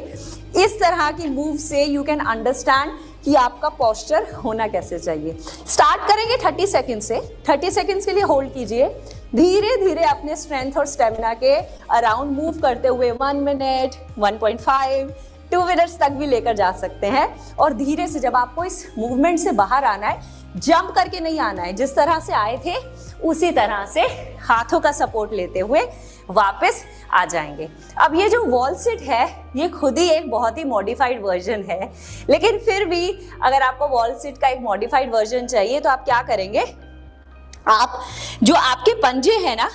इस तरह की मूव से यू कैन अंडरस्टैंड कि आपका पोस्चर होना कैसे चाहिए। स्टार्ट करेंगे 30 सेकंड से। 30 सेकंड्स के लिए होल्ड कीजिए। धीरे धीरे अपने स्ट्रेंथ और स्टेमिना के अराउंड मूव करते हुए 1 मिनट, 1.5, 2 मिनट्स तक भी लेकर जा सकते हैं। और धीरे से जब आपको इस मूवमेंट से बाहर आना है, जंप करके नहीं आना है, जिस तरह से आए थे उसी तरह से हाथों का सपोर्ट लेते हुए वापस आ जाएंगे। अब ये जो वॉल सिट है ये खुद ही एक बहुत ही मॉडिफाइड वर्जन है, लेकिन फिर भी अगर आपको वॉल सिट का एक मॉडिफाइड वर्जन चाहिए तो आप क्या करेंगे, आप जो आपके पंजे हैं ना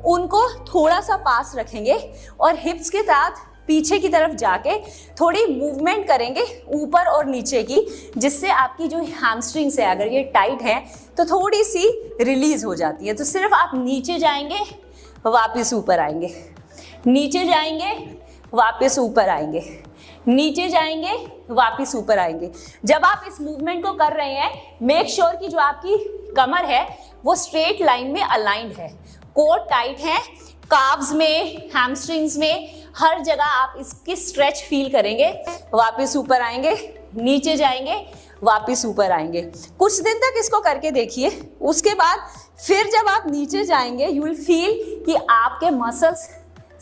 उनको थोड़ा सा पास रखेंगे और हिप्स के साथ पीछे की तरफ जाके थोड़ी मूवमेंट करेंगे ऊपर और नीचे की, जिससे आपकी जो हैमस्ट्रिंग्स है अगर ये टाइट है तो थोड़ी सी रिलीज हो जाती है। तो सिर्फ आप नीचे जाएंगे, वापस ऊपर आएंगे, नीचे जाएंगे, वापस ऊपर आएंगे, नीचे जाएंगे, वापस ऊपर आएंगे। जब आप इस मूवमेंट को कर रहे हैं, मेक श्योर कि जो आपकी कमर है वो स्ट्रेट लाइन में अलाइंड है, कोर टाइट है, काव्स में, हैमस्ट्रिंग्स में, हर जगह आप इसकी स्ट्रेच फील करेंगे। वापस ऊपर आएंगे, नीचे जाएंगे, वापस ऊपर आएंगे। कुछ दिन तक इसको करके देखिए। उसके बाद फिर जब आप नीचे जाएंगे यू विल फील कि आपके मसल्स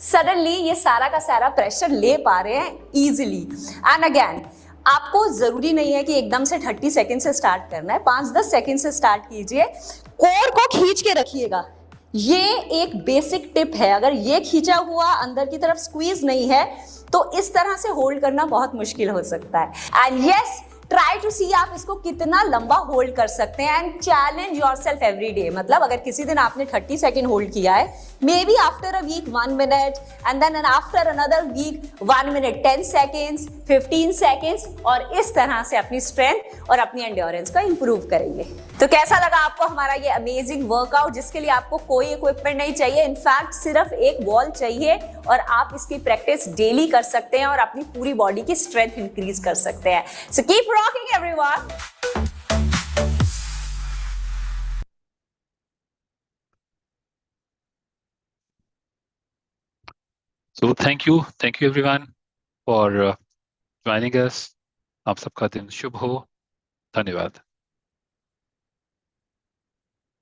सडनली ये सारा का सारा प्रेशर ले पा रहे हैं इजीली। एंड अगेन, आपको जरूरी नहीं है कि एकदम से 30 सेकंड से स्टार्ट करना है, 5-10 सेकंड से स्टार्ट कीजिए। कोर को खींच के रखिएगा, ये एक बेसिक टिप है। अगर ये खींचा हुआ अंदर की तरफ स्क्वीज नहीं है तो इस तरह से होल्ड करना बहुत मुश्किल हो सकता है। एंड यस, ट्राई टू सी आप इसको कितना लंबा होल्ड कर सकते हैं and challenge yourself every day. मतलब अगर किसी दिन आपने 30 सेकेंड होल्ड किया है, maybe after a week 1 minute and then after another week 1 minute 10 seconds 15 seconds, और इस तरह से अपनी स्ट्रेंथ और अपनी एंड्योरेंस को इंप्रूव करेंगे। तो कैसा लगा आपको हमारा ये अमेजिंग वर्कआउट, जिसके लिए आपको कोई इक्विपमेंट नहीं चाहिए, इनफैक्ट सिर्फ एक बॉल चाहिए और आप इसकी प्रैक्टिस डेली कर सकते हैं और अपनी पूरी बॉडी की स्ट्रेंथ इंक्रीज कर सकते हैं। So keep rocking everyone. So thank you everyone for joining us. आप सबका दिन शुभ हो। धन्यवाद।